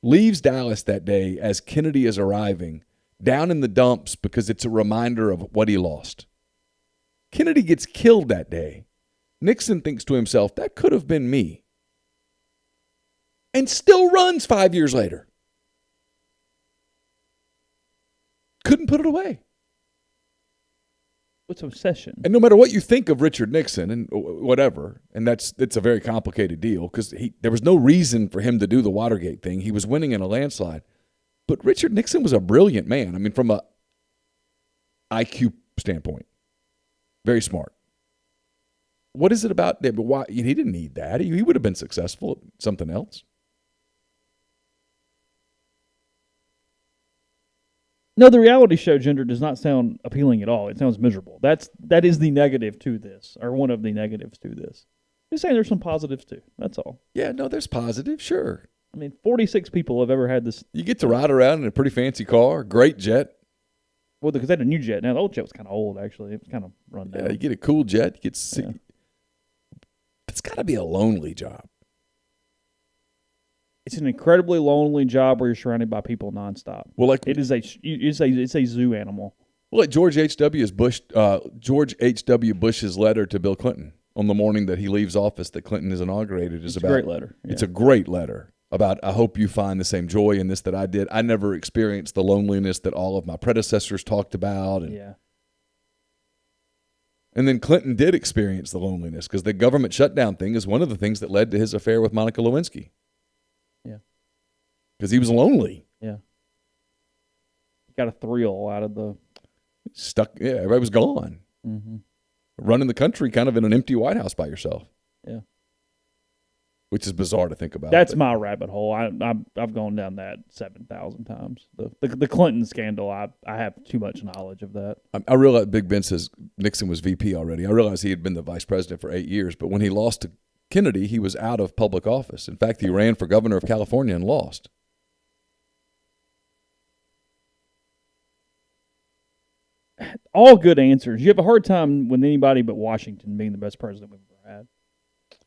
Leaves Dallas that day as Kennedy is arriving, down in the dumps because it's a reminder of what he lost. Kennedy gets killed that day. Nixon thinks to himself, that could have been me. And still runs 5 years later. Couldn't put it away. What's obsession? And no matter what you think of Richard Nixon and whatever, and it's a very complicated deal because there was no reason for him to do the Watergate thing. He was winning in a landslide. But Richard Nixon was a brilliant man. I mean, from a IQ standpoint, very smart. What is it about that? But why he didn't need that? He would have been successful at something else. No, the reality show gender does not sound appealing at all. It sounds miserable. That is the negative to this, or one of the negatives to this. Just saying there's some positives too. That's all. Yeah, no, there's positive, sure. I mean, 46 people have ever had this. You get to ride around in a pretty fancy car, great jet. Well, because they had a new jet. Now, the old jet was kind of old, actually. It was kind of run down. Yeah, you get a cool jet. You get to see. Yeah. It's got to be a lonely job. It's an incredibly lonely job where you're surrounded by people nonstop. Well, like it's a zoo animal. Well, like George H.W. Bush's letter to Bill Clinton on the morning that he leaves office that Clinton is inaugurated is about. It's a great letter. Yeah. It's a great letter about, I hope you find the same joy in this that I did. I never experienced the loneliness that all of my predecessors talked about. And then Clinton did experience the loneliness because the government shutdown thing is one of the things that led to his affair with Monica Lewinsky. Yeah. Because he was lonely. Yeah. He got a thrill out of the... Yeah, everybody was gone. Mm-hmm. Running the country kind of in an empty White House by yourself. Yeah. Which is bizarre to think about. That's my rabbit hole. I've gone down that 7,000 times. The Clinton scandal, I have too much knowledge of that. I realize Big Ben says Nixon was VP already. I realized he had been the vice president for 8 years, but when he lost to Kennedy, he was out of public office. In fact, he ran for governor of California and lost. All good answers. You have a hard time with anybody but Washington being the best president we've ever had.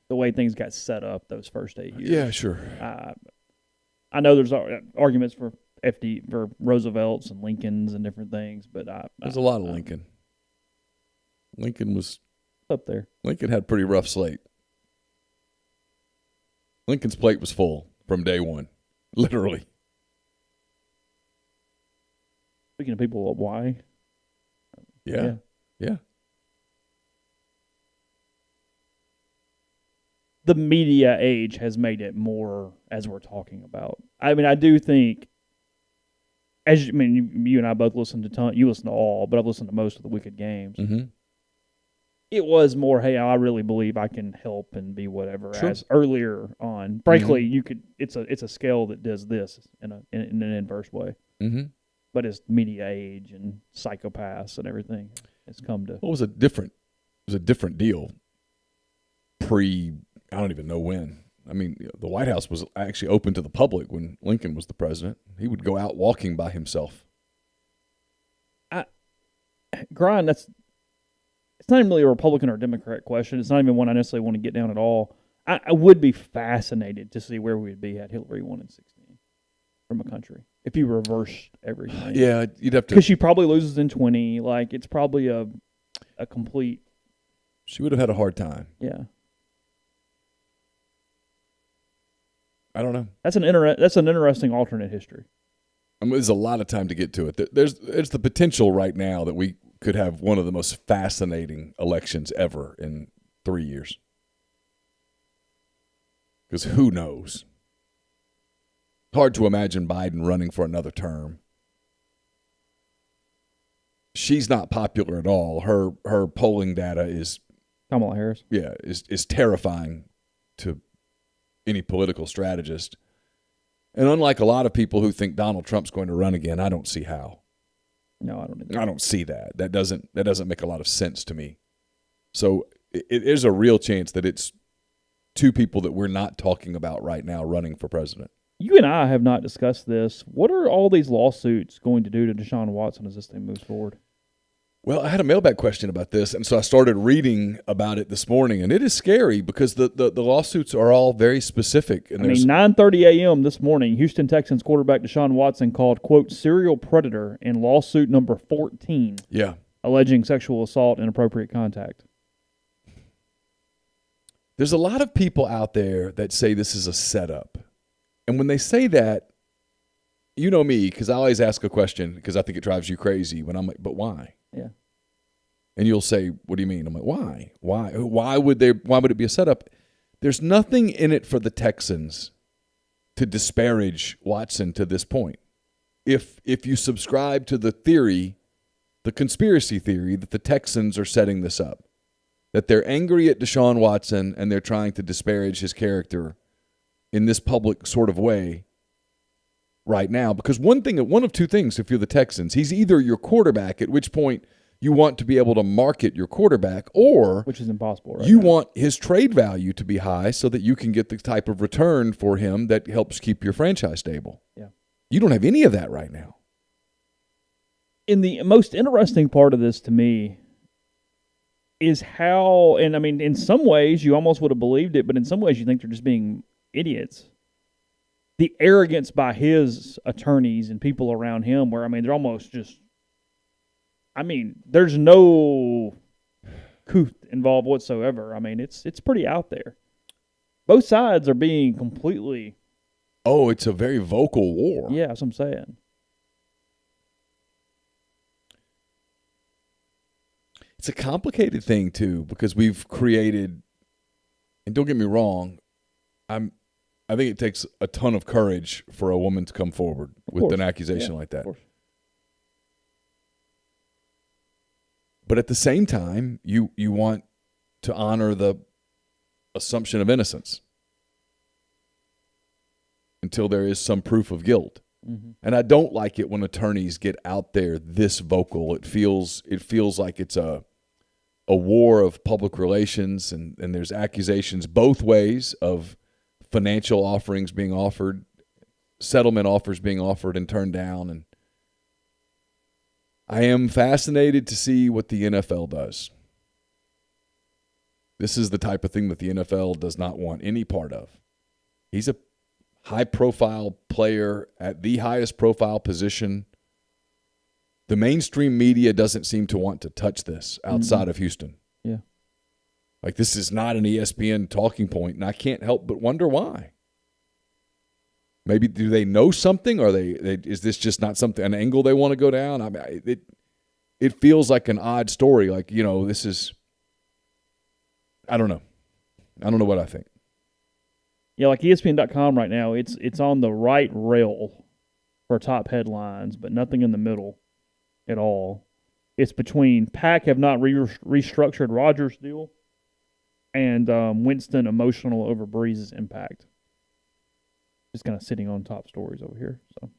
The way things got set up those first 8 years. Yeah, sure. I know there's arguments for Roosevelt's and Lincoln's and different things, but there's a lot of Lincoln. Lincoln was up there. Lincoln had a pretty rough slate. Lincoln's plate was full from day one, literally. Speaking of people, why? Yeah. The media age has made it more, as we're talking about. I mean, I do think, you and I both listen to you listen to all, but I've listened to most of the Wicked games. Mm-hmm. It was more, hey, I really believe I can help and be whatever. Sure. As earlier on, frankly, you could. It's a scale that does this in an inverse way. Mm-hmm. But it's media age and psychopaths and everything. It's come to. Well, it was a different deal. I don't even know when. I mean, the White House was actually open to the public when Lincoln was the president. He would go out walking by himself. Grind, it's not even really a Republican or Democrat question. It's not even one I necessarily want to get down at all. I would be fascinated to see where we would be had Hillary won in 16 from a country. If you reversed everything. Yeah, you'd have to. Because she probably loses in 20. Like, it's probably a complete. She would have had a hard time. Yeah. I don't know. That's an interesting alternate history. I mean, there's a lot of time to get to it. There's the potential right now that we could have one of the most fascinating elections ever in 3 years. Because who knows? Hard to imagine Biden running for another term. She's not popular at all. Her polling data is Kamala Harris. Yeah, is terrifying to any political strategist. And unlike a lot of people who think Donald Trump's going to run again, I don't see how. No, I don't either. I don't see that. That doesn't make a lot of sense to me. So it is a real chance that it's two people that we're not talking about right now running for president. You and I have not discussed this. What are all these lawsuits going to do to Deshaun Watson as this thing moves forward? Well, I had a mailbag question about this, and so I started reading about it this morning, and it is scary because the lawsuits are all very specific. And 9:30 a.m. this morning, Houston Texans quarterback Deshaun Watson called, quote, serial predator in lawsuit number 14. Yeah. Alleging sexual assault and inappropriate contact. There's a lot of people out there that say this is a setup. And when they say that, you know me, because I always ask a question because I think it drives you crazy when I'm like, but why? Yeah. And you'll say, what do you mean? I'm like, why? Why would it be a setup? There's nothing in it for the Texans to disparage Watson to this point. If you subscribe to the theory, the conspiracy theory that the Texans are setting this up, that they're angry at Deshaun Watson and they're trying to disparage his character in this public sort of way right now. Because one of two things, if you're the Texans, he's either your quarterback, at which point you want to be able to market your quarterback, or which is impossible right you now. Want his trade value to be high so that you can get the type of return for him that helps keep your franchise stable. Yeah. You don't have any of that right now. In the most interesting part of this to me is how, and I mean, in some ways you almost would have believed it, but in some ways you think they're just being idiots. The arrogance by his attorneys and people around him where, I mean, they're almost just, I mean, there's no couth involved whatsoever. I mean, it's pretty out there. Both sides are being completely... Oh, it's a very vocal war. Yeah, that's what I'm saying. It's a complicated thing, too, because we've created, and don't get me wrong, I think it takes a ton of courage for a woman to come forward with an accusation like that. But at the same time, you want to honor the assumption of innocence until there is some proof of guilt. Mm-hmm. And I don't like it when attorneys get out there this vocal. It feels like it's a war of public relations, and there's accusations both ways of financial offerings being offered, settlement offers being offered and turned down. And I am fascinated to see what the NFL does. This is the type of thing that the NFL does not want any part of. He's a high-profile player at the highest-profile position. The mainstream media doesn't seem to want to touch this outside of Houston. Yeah. Like, this is not an ESPN talking point, and I can't help but wonder why. Maybe do they know something, or is this just not something, an angle they want to go down? I mean, it feels like an odd story. Like, this is, I don't know. I don't know what I think. Yeah, like ESPN.com right now, it's on the right rail for top headlines, but nothing in the middle at all. It's between Pack have not restructured Rodgers' deal and Winston emotional over Breeze's impact. Just kind of sitting on top stories over here. So.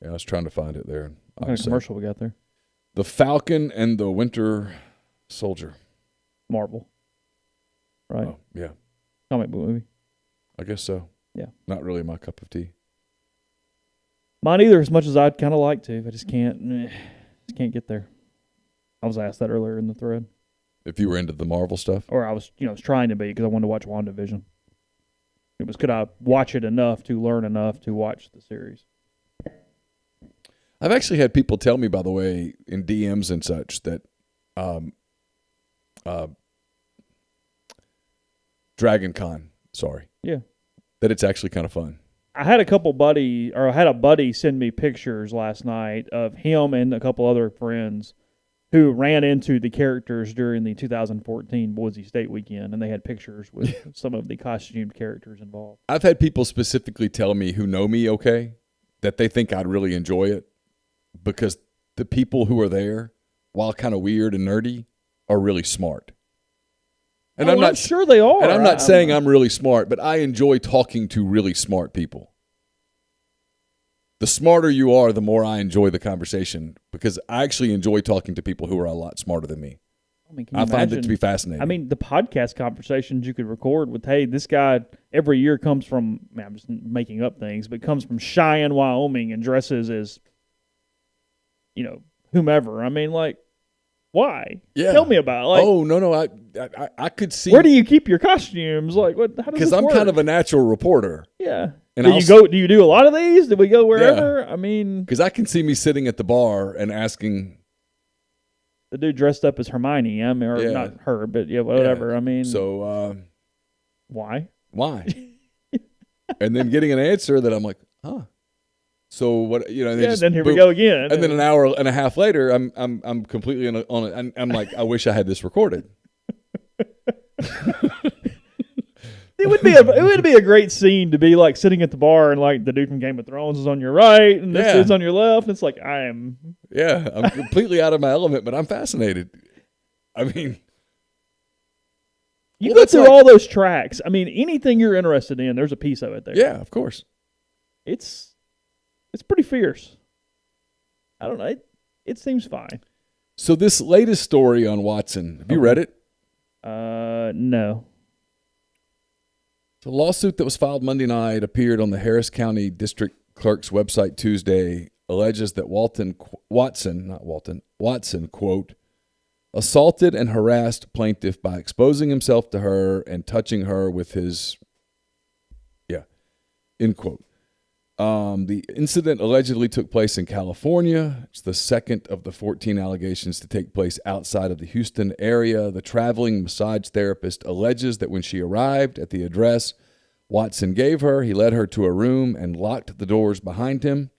Yeah, I was trying to find it there. What kind of commercial we got there? The Falcon and the Winter Soldier. Marvel. Right? Oh, yeah. Comic book movie. I guess so. Yeah. Not really my cup of tea. Mine either, as much as I'd kind of like to. I just can't get there. I was asked that earlier in the thread. If you were into the Marvel stuff? Or I was trying to be because I wanted to watch WandaVision. It was, could I watch it enough to learn enough to watch the series? I've actually had people tell me, by the way, in DMs and such, that Dragon Con, yeah, that it's actually kind of fun. I had a buddy send me pictures last night of him and a couple other friends who ran into the characters during the 2014 Boise State weekend, and they had pictures with some of the costumed characters involved. I've had people specifically tell me who know me that they think I'd really enjoy it because the people who are there, while kind of weird and nerdy, are really smart. And I'm not sure they are. And I'm not saying I'm really smart, but I enjoy talking to really smart people. The smarter you are, the more I enjoy the conversation because I actually enjoy talking to people who are a lot smarter than me. I find it to be fascinating. I mean, the podcast conversations you could record with, hey, this guy every year comes from, I'm just making up things, but comes from Cheyenne, Wyoming and dresses as, whomever. I mean, like, why? Yeah. Tell me about it. Like, oh, no, I could see. Where do you keep your costumes? Like, what? How does this work? Because I'm kind of a natural reporter. Yeah. And do you do a lot of these? Did we go wherever? Yeah. I mean, because I can see me sitting at the bar and asking the dude dressed up as Hermione. I mean, or not her, but whatever. Yeah. I mean, so why? And then getting an answer that I'm like, huh. So what, you know, and Yeah, then here we go again. And then an hour and a half later, I'm completely on it. And I'm like, I wish I had this recorded. It would be a great scene to be like sitting at the bar and like the dude from Game of Thrones is on your right and this dude's on your left. And it's like I'm completely out of my element, but I'm fascinated. I mean, you go through all those tracks. I mean, anything you're interested in, there's a piece of it there. Yeah, of course. It's pretty fierce. I don't know. It seems fine. So this latest story on Watson, have you read it? No. The lawsuit that was filed Monday night appeared on the Harris County District Clerk's website Tuesday, alleges that Watson, quote, assaulted and harassed plaintiff by exposing himself to her and touching her with his, end quote. The incident allegedly took place in California. It's the second of the 14 allegations to take place outside of the Houston area. The traveling massage therapist alleges that when she arrived at the address Watson gave her, he led her to a room and locked the doors behind him.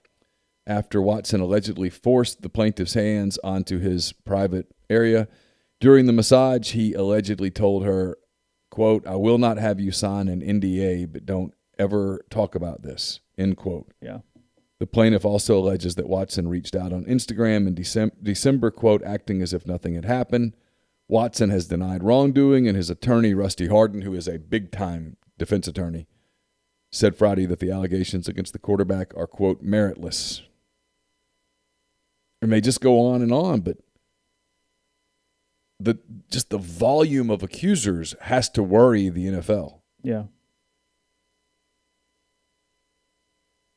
After Watson allegedly forced the plaintiff's hands onto his private area, during the massage, he allegedly told her, quote, I will not have you sign an NDA, but don't ever talk about this, end quote. Yeah. The plaintiff also alleges that Watson reached out on Instagram in December, quote, acting as if nothing had happened. Watson has denied wrongdoing, and his attorney, Rusty Hardin, who is a big-time defense attorney, said Friday that the allegations against the quarterback are, quote, meritless. It may just go on, but the volume of accusers has to worry the NFL. Yeah.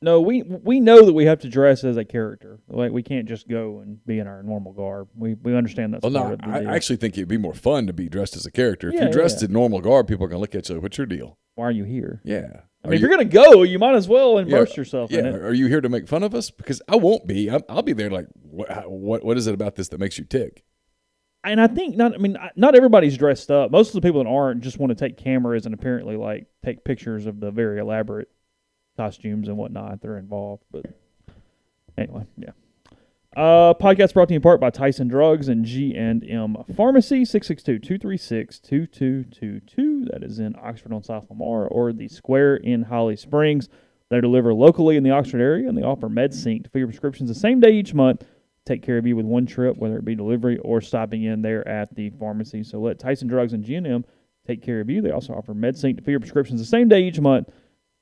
No, we know that we have to dress as a character. Like we can't just go and be in our normal garb. We understand that's part of the deal. I actually think it'd be more fun to be dressed as a character. If you're dressed in normal garb, people are going to look at you like, what's your deal? Why are you here? Yeah. I mean, if you're going to go, you might as well immerse yourself in it. Are you here to make fun of us? Because I won't be. I'll be there like, what is it about this that makes you tick? And I think not everybody's dressed up. Most of the people that aren't just want to take cameras and apparently like take pictures of the very elaborate costumes and whatnot that are involved. But anyway, yeah. Podcast brought to you in part by Tyson Drugs and G&M Pharmacy, 662-236-2222. That is in Oxford on South Lamar or the Square in Holly Springs. They deliver locally in the Oxford area, and they offer MedSync to fill your prescriptions the same day each month. Take care of you with one trip, whether it be delivery or stopping in there at the pharmacy. So let Tyson Drugs and G&M take care of you. They also offer MedSync to fill your prescriptions the same day each month,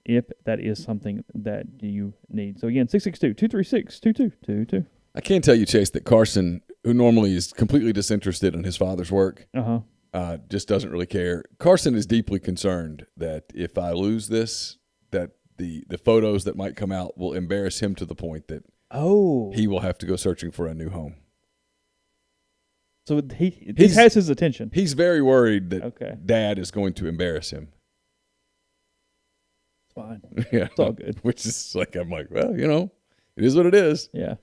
if that is something that you need. So again, 662-236-2222. I can tell you, Chase, that Carson, who normally is completely disinterested in his father's work, just doesn't really care. Carson is deeply concerned that if I lose this, that the photos that might come out will embarrass him to the point that he will have to go searching for a new home. So he has his attention. He's very worried that Dad is going to embarrass him. It's fine. Yeah, it's all good. Which is like, I'm like, well, it is what it is. Yeah.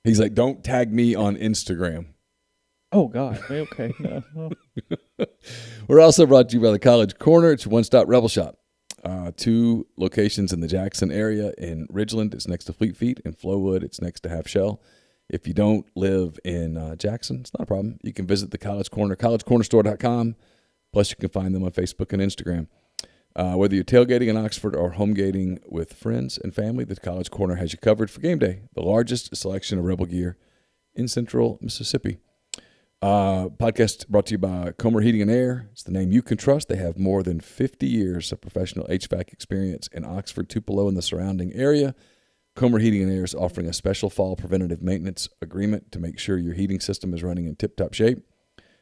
He's like, don't tag me on Instagram. Oh, God. Okay. No. We're also brought to you by the College Corner. It's your one-stop Rebel Shop. 2 locations in the Jackson area. In Ridgeland, it's next to Fleet Feet. In Flowood, it's next to Half Shell. If you don't live in Jackson, it's not a problem. You can visit the College Corner, collegecornerstore.com. Plus, you can find them on Facebook and Instagram. Whether you're tailgating in Oxford or home gating with friends and family, the College Corner has you covered for game day. The largest selection of Rebel gear in central Mississippi. Podcast brought to you by Comer Heating and Air. It's the name you can trust. They have more than 50 years of professional HVAC experience in Oxford, Tupelo, and the surrounding area. Comer Heating and Air is offering a special fall preventative maintenance agreement to make sure your heating system is running in tip-top shape.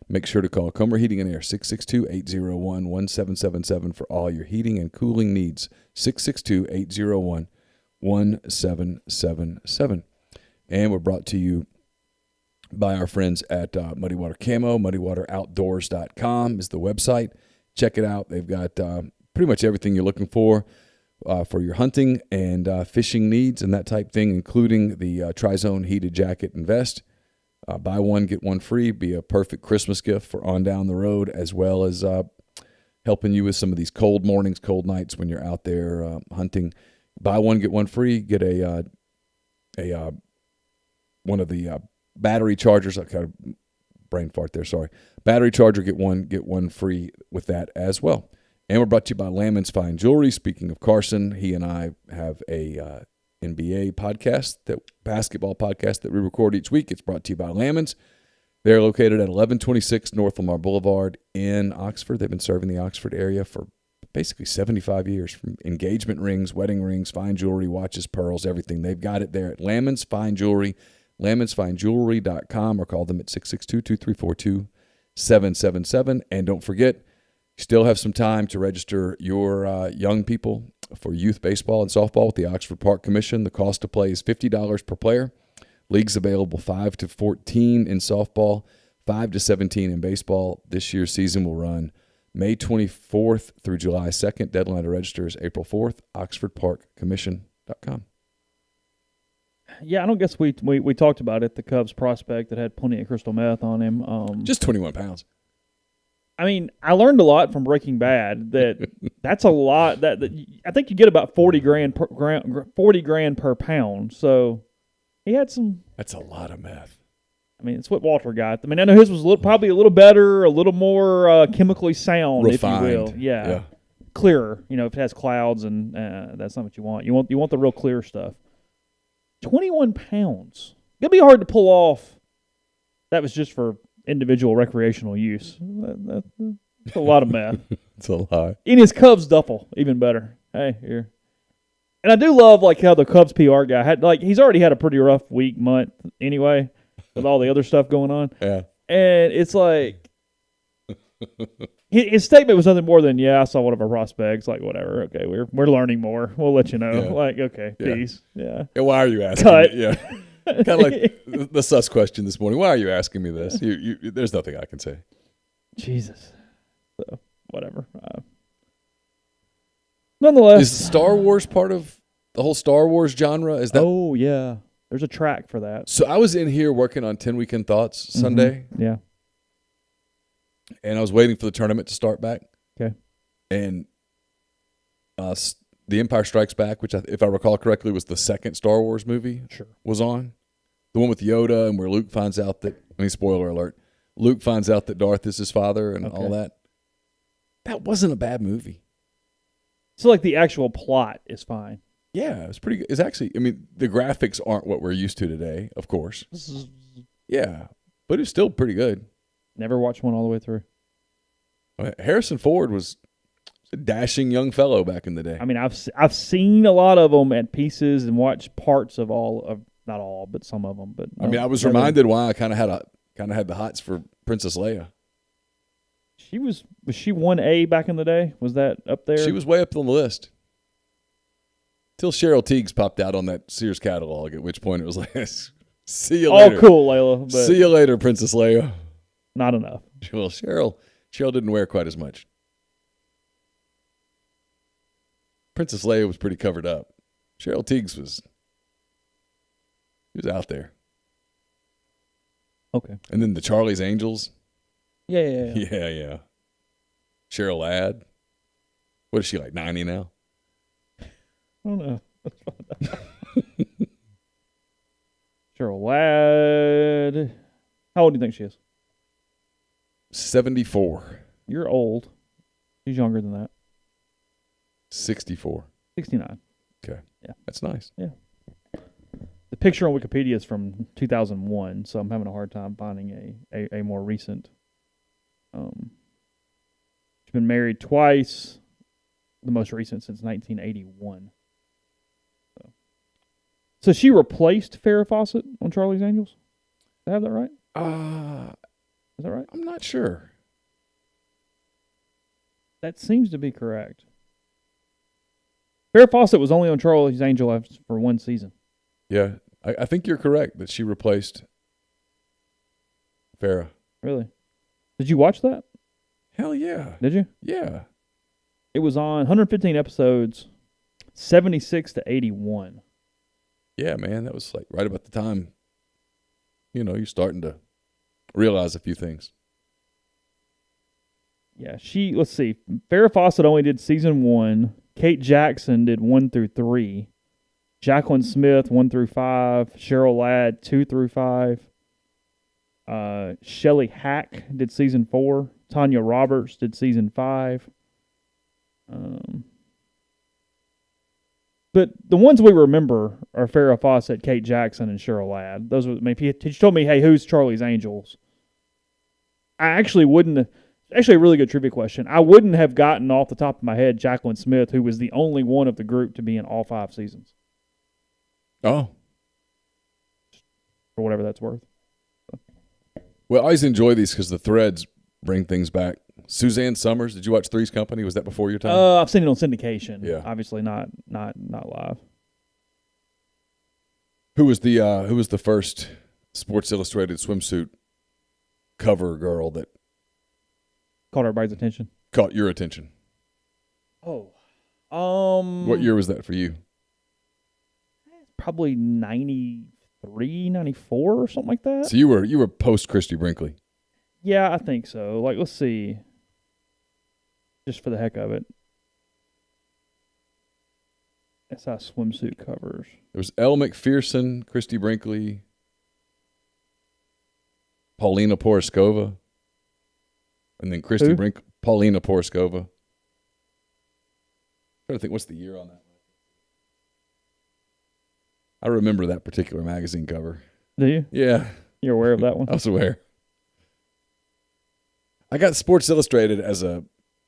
Make sure to call Comer Heating and Air, 662-801-1777 for all your heating and cooling needs, 662-801-1777. And we're brought to you by our friends at Muddy Water Camo. MuddyWaterOutdoors.com is the website. Check it out. They've got pretty much everything you're looking for your hunting and fishing needs and that type thing, including the Tri-Zone heated jacket and vest. Buy one, get one free. Be a perfect Christmas gift for on down the road, as well as helping you with some of these cold mornings, cold nights when you're out there hunting. buy one, get one free. Get a one of the battery chargers. I kind of brain fart there, sorry. Battery charger, get one free with that as well. And we're brought to you by Lamon's Fine Jewelry. Speaking of Carson, he and I have a NBA podcast, basketball podcast that we record each week. It's brought to you by Lamon's. They're located at 1126 North Lamar Boulevard in Oxford. They've been serving the Oxford area for basically 75 years, from engagement rings, wedding rings, fine jewelry, watches, pearls, everything. They've got it there at Lamon's Fine Jewelry, lamonsfinejewelry.com, or call them at 662-2342-777. And don't forget, you still have some time to register your young people for youth baseball and softball with the Oxford Park Commission. The cost to play is $50 per player. Leagues available 5 to 14 in softball, 5 to 17 in baseball. This year's season will run May 24th through July 2nd. Deadline to register is April 4th. OxfordParkCommission.com. Yeah, I don't guess we talked about it. The Cubs prospect that had plenty of crystal meth on him. Just 21 pounds. I mean, I learned a lot from Breaking Bad. That's a lot. That I think you get about 40 grand per pound. So he had some. That's a lot of meth. I mean, it's what Walter got. I mean, I know his was probably a little better, a little more chemically sound, refined, if you will. Yeah. Clearer. You know, if it has clouds, and that's not what you want. You want the real clear stuff. 21 pounds. It'll be hard to pull off. That was just for individual recreational use. That's a lot of meth. It's a lot. In his Cubs duffel, even better. Hey, here. And I do love how the Cubs PR guy had he's already had a pretty rough month anyway, with all the other stuff going on. Yeah. And it's like his statement was nothing more than, I saw one of our prospects, whatever. Okay, we're learning more. We'll let you know. Yeah. Okay, peace. Yeah. And why are you asking? Cut. Yeah. Kind of like the sus question this morning. Why are you asking me this? There's nothing I can say. Jesus. So, whatever. Nonetheless. Is Star Wars part of the whole Star Wars genre? Is that? Oh, yeah. There's a track for that. So I was in here working on 10 Weekend Thoughts Sunday. Yeah. And I was waiting for the tournament to start back. Okay. And The Empire Strikes Back, which, if I recall correctly, was the second Star Wars movie, was on. The one with Yoda and where Luke finds out that, spoiler alert, Luke finds out that Darth is his father and all that. That wasn't a bad movie. So, the actual plot is fine. Yeah, it was pretty good. It's actually, the graphics aren't what we're used to today, of course. Yeah, but it's still pretty good. Never watched one all the way through. Harrison Ford was a dashing young fellow back in the day. I've seen a lot of them at pieces and watched parts of not all, but some of them. But I was reminded why I kind of had the hots for Princess Leia. Was she 1A back in the day? Was that up there? She was way up on the list. Till Cheryl Tiegs popped out on that Sears catalog, at which point it was like, see you later. Oh, cool, Layla. But see you later, Princess Leia. Not enough. Well, Cheryl didn't wear quite as much. Princess Leia was pretty covered up. Cheryl Tiegs was out there. Okay. And then the Charlie's Angels. Yeah. Cheryl Ladd. What is she, 90 now? I don't know. Cheryl Ladd. How old do you think she is? 74. You're old. She's younger than that. 64. 69. Okay. Yeah. That's nice. Yeah. The picture on Wikipedia is from 2001, so I'm having a hard time finding a more recent. She's been married twice, the most recent since 1981. So she replaced Farrah Fawcett on Charlie's Angels? Did I have that right? Is that right? I'm not sure. That seems to be correct. Farrah Fawcett was only on Charlie's Angels for one season. Yeah, I think you're correct that she replaced Farrah. Really? Did you watch that? Hell yeah. Did you? Yeah. It was on 115 episodes, 76 to 81. Yeah, man, that was right about the time, you're starting to realize a few things. Yeah, let's see, Farrah Fawcett only did season 1. Kate Jackson did 1 through 3. Jacqueline Smith 1 through 5. Cheryl Ladd 2 through 5. Shelly Hack did season 4. Tanya Roberts did season 5. But the ones we remember are Farrah Fawcett, Kate Jackson, and Cheryl Ladd. Those were. I mean, if you told me, hey, who's Charlie's Angels? I actually wouldn't. Actually, a really good trivia question. I wouldn't have gotten off the top of my head Jacqueline Smith, who was the only one of the group to be in all 5 seasons. Oh. For whatever that's worth. Well, I always enjoy these because the threads bring things back. Suzanne Summers, did you watch Three's Company? Was that before your time? I've seen it on syndication. Yeah. Obviously not live. Who was the first Sports Illustrated swimsuit cover girl that Caught everybody's attention. caught your attention? Oh. What year was that for you? Probably 93, 94 or something like that. So you were post Christy Brinkley. Yeah, I think so. Like, let's see. Just for the heck of it. SI swimsuit covers. There was Elle McPherson, Christy Brinkley, Paulina Poroskova, and then Christy Paulina Poroskova. I'm trying to think, what's the year on that? I remember that particular magazine cover. Do you? Yeah. You're aware of that one? I was aware. I got Sports Illustrated as a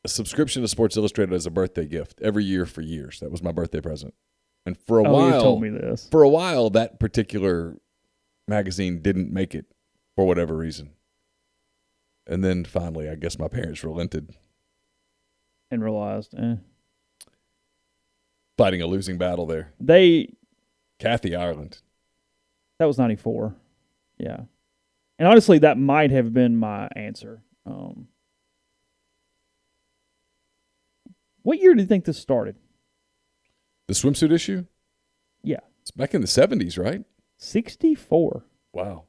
subscription to Sports Illustrated as a birthday gift every year for years. That was my birthday present. And for a while, you told me this. For a while, that particular magazine didn't make it for whatever reason. And then finally, I guess my parents relented. And realized, Fighting a losing battle there. Kathy Ireland. That was 94. Yeah. And honestly, that might have been my answer. What year do you think this started? The swimsuit issue? Yeah. It's back in the 70s, right? 64. Wow.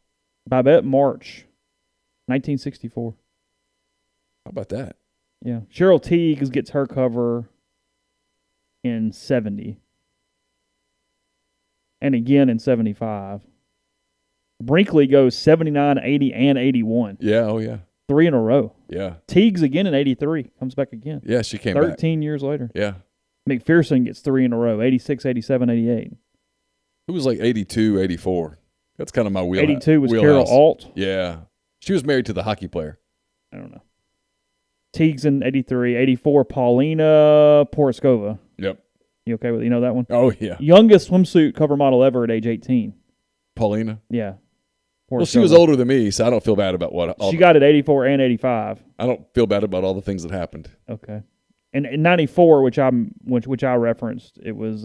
I bet March 1964. How about that? Yeah. Cheryl Teagues gets her cover in 70. And again in 75. Brinkley goes 79, 80, and 81. Yeah, oh yeah. 3 in a row. Yeah. Teagues again in 83. Comes back again. Yeah, she came back. 13 years later. Yeah. McPherson gets 3 in a row. 86, 87, 88. Who was like 82, 84? That's kind of my wheelhouse. 82 was Carol Alt. Yeah. She was married to the hockey player. I don't know. Teagues in 83. 84, Paulina Poroskova. Yep. You okay with that one? Oh, yeah. Youngest swimsuit cover model ever at age 18. Paulina? Yeah. Well, she was older than me, so I don't feel bad about she got it 84 and 85. I don't feel bad about all the things that happened. Okay. And in 94, which I referenced, it was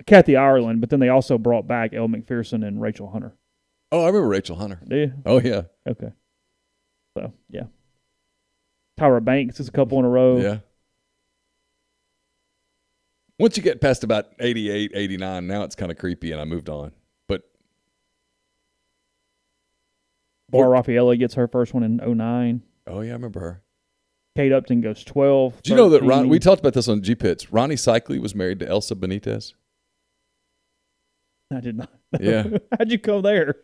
Kathy Ireland, but then they also brought back Elle McPherson and Rachel Hunter. Oh, I remember Rachel Hunter. Do you? Oh, yeah. Okay. So, yeah. Tyra Banks is a couple in a row. Yeah. Once you get past about 88, 89, now it's kind of creepy, and I moved on. But Bar Raffaella gets her first one in 09. Oh, yeah, I remember her. Kate Upton goes 12. Do you know that we talked about this on G-Pits. Ronnie Cycli was married to Elsa Benitez? I did not. Yeah. How'd you go there?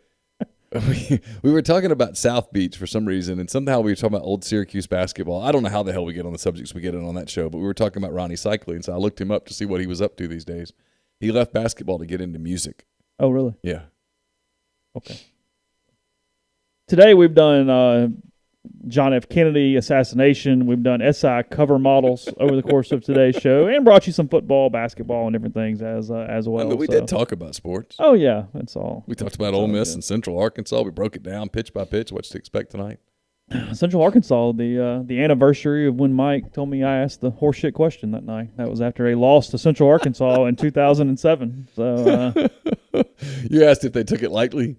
We were talking about South Beach for some reason, and somehow we were talking about old Syracuse basketball. I don't know how the hell we get on the subjects we get on that show, but we were talking about Ronnie Cycli, and so I looked him up to see what he was up to these days. He left basketball to get into music. Oh, really? Yeah. Okay. Today we've done John F. Kennedy assassination. We've done SI cover models over the course of today's show, and brought you some football, basketball, and different things as well. But we did talk about sports. Oh yeah, that's all. We talked about Ole Miss and Central Arkansas. We broke it down pitch by pitch. What to expect tonight? Central Arkansas, the anniversary of when Mike told me I asked the horseshit question that night. That was after a loss to Central Arkansas in 2007. So you asked if they took it lightly.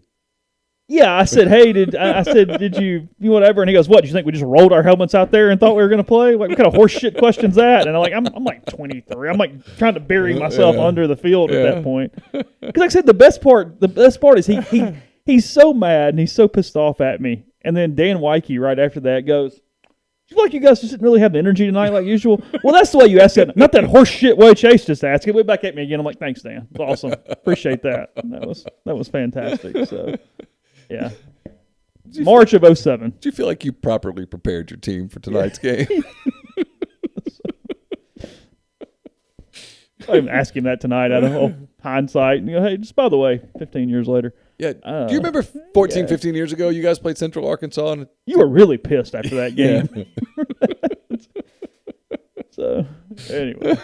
Yeah, I said, hey, did you whatever? And he goes, what, do you think we just rolled our helmets out there and thought we were going to play? Like, what kind of horse shit question's that? And I'm like 23. I'm like trying to bury myself under the field at that point. Because like I said, the best part is he's so mad and he's so pissed off at me. And then Dan Wyke right after that goes, You feel like you guys just didn't really have the energy tonight like usual? Well, that's the way you ask it. Not that horse shit way Chase just asked it. Went back at me again. I'm like, thanks, Dan. It's awesome. Appreciate that. That was fantastic. So, yeah. March of 07. Do you feel like you properly prepared your team for tonight's game? I'm asking that tonight out of hindsight. Hey, just by the way, 15 years later. Yeah. Do you remember 15 years ago you guys played Central Arkansas? And you were really pissed after that game. So, anyway.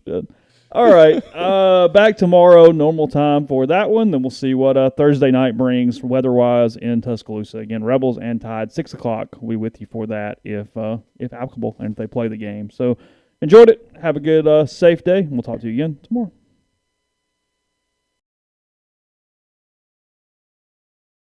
Good. All right. Back tomorrow, normal time for that one. Then we'll see what Thursday night brings weather-wise in Tuscaloosa. Again, Rebels and Tide, 6 o'clock. We'll be with you for that if applicable and if they play the game. So, enjoyed it. Have a good, safe day. We'll talk to you again tomorrow.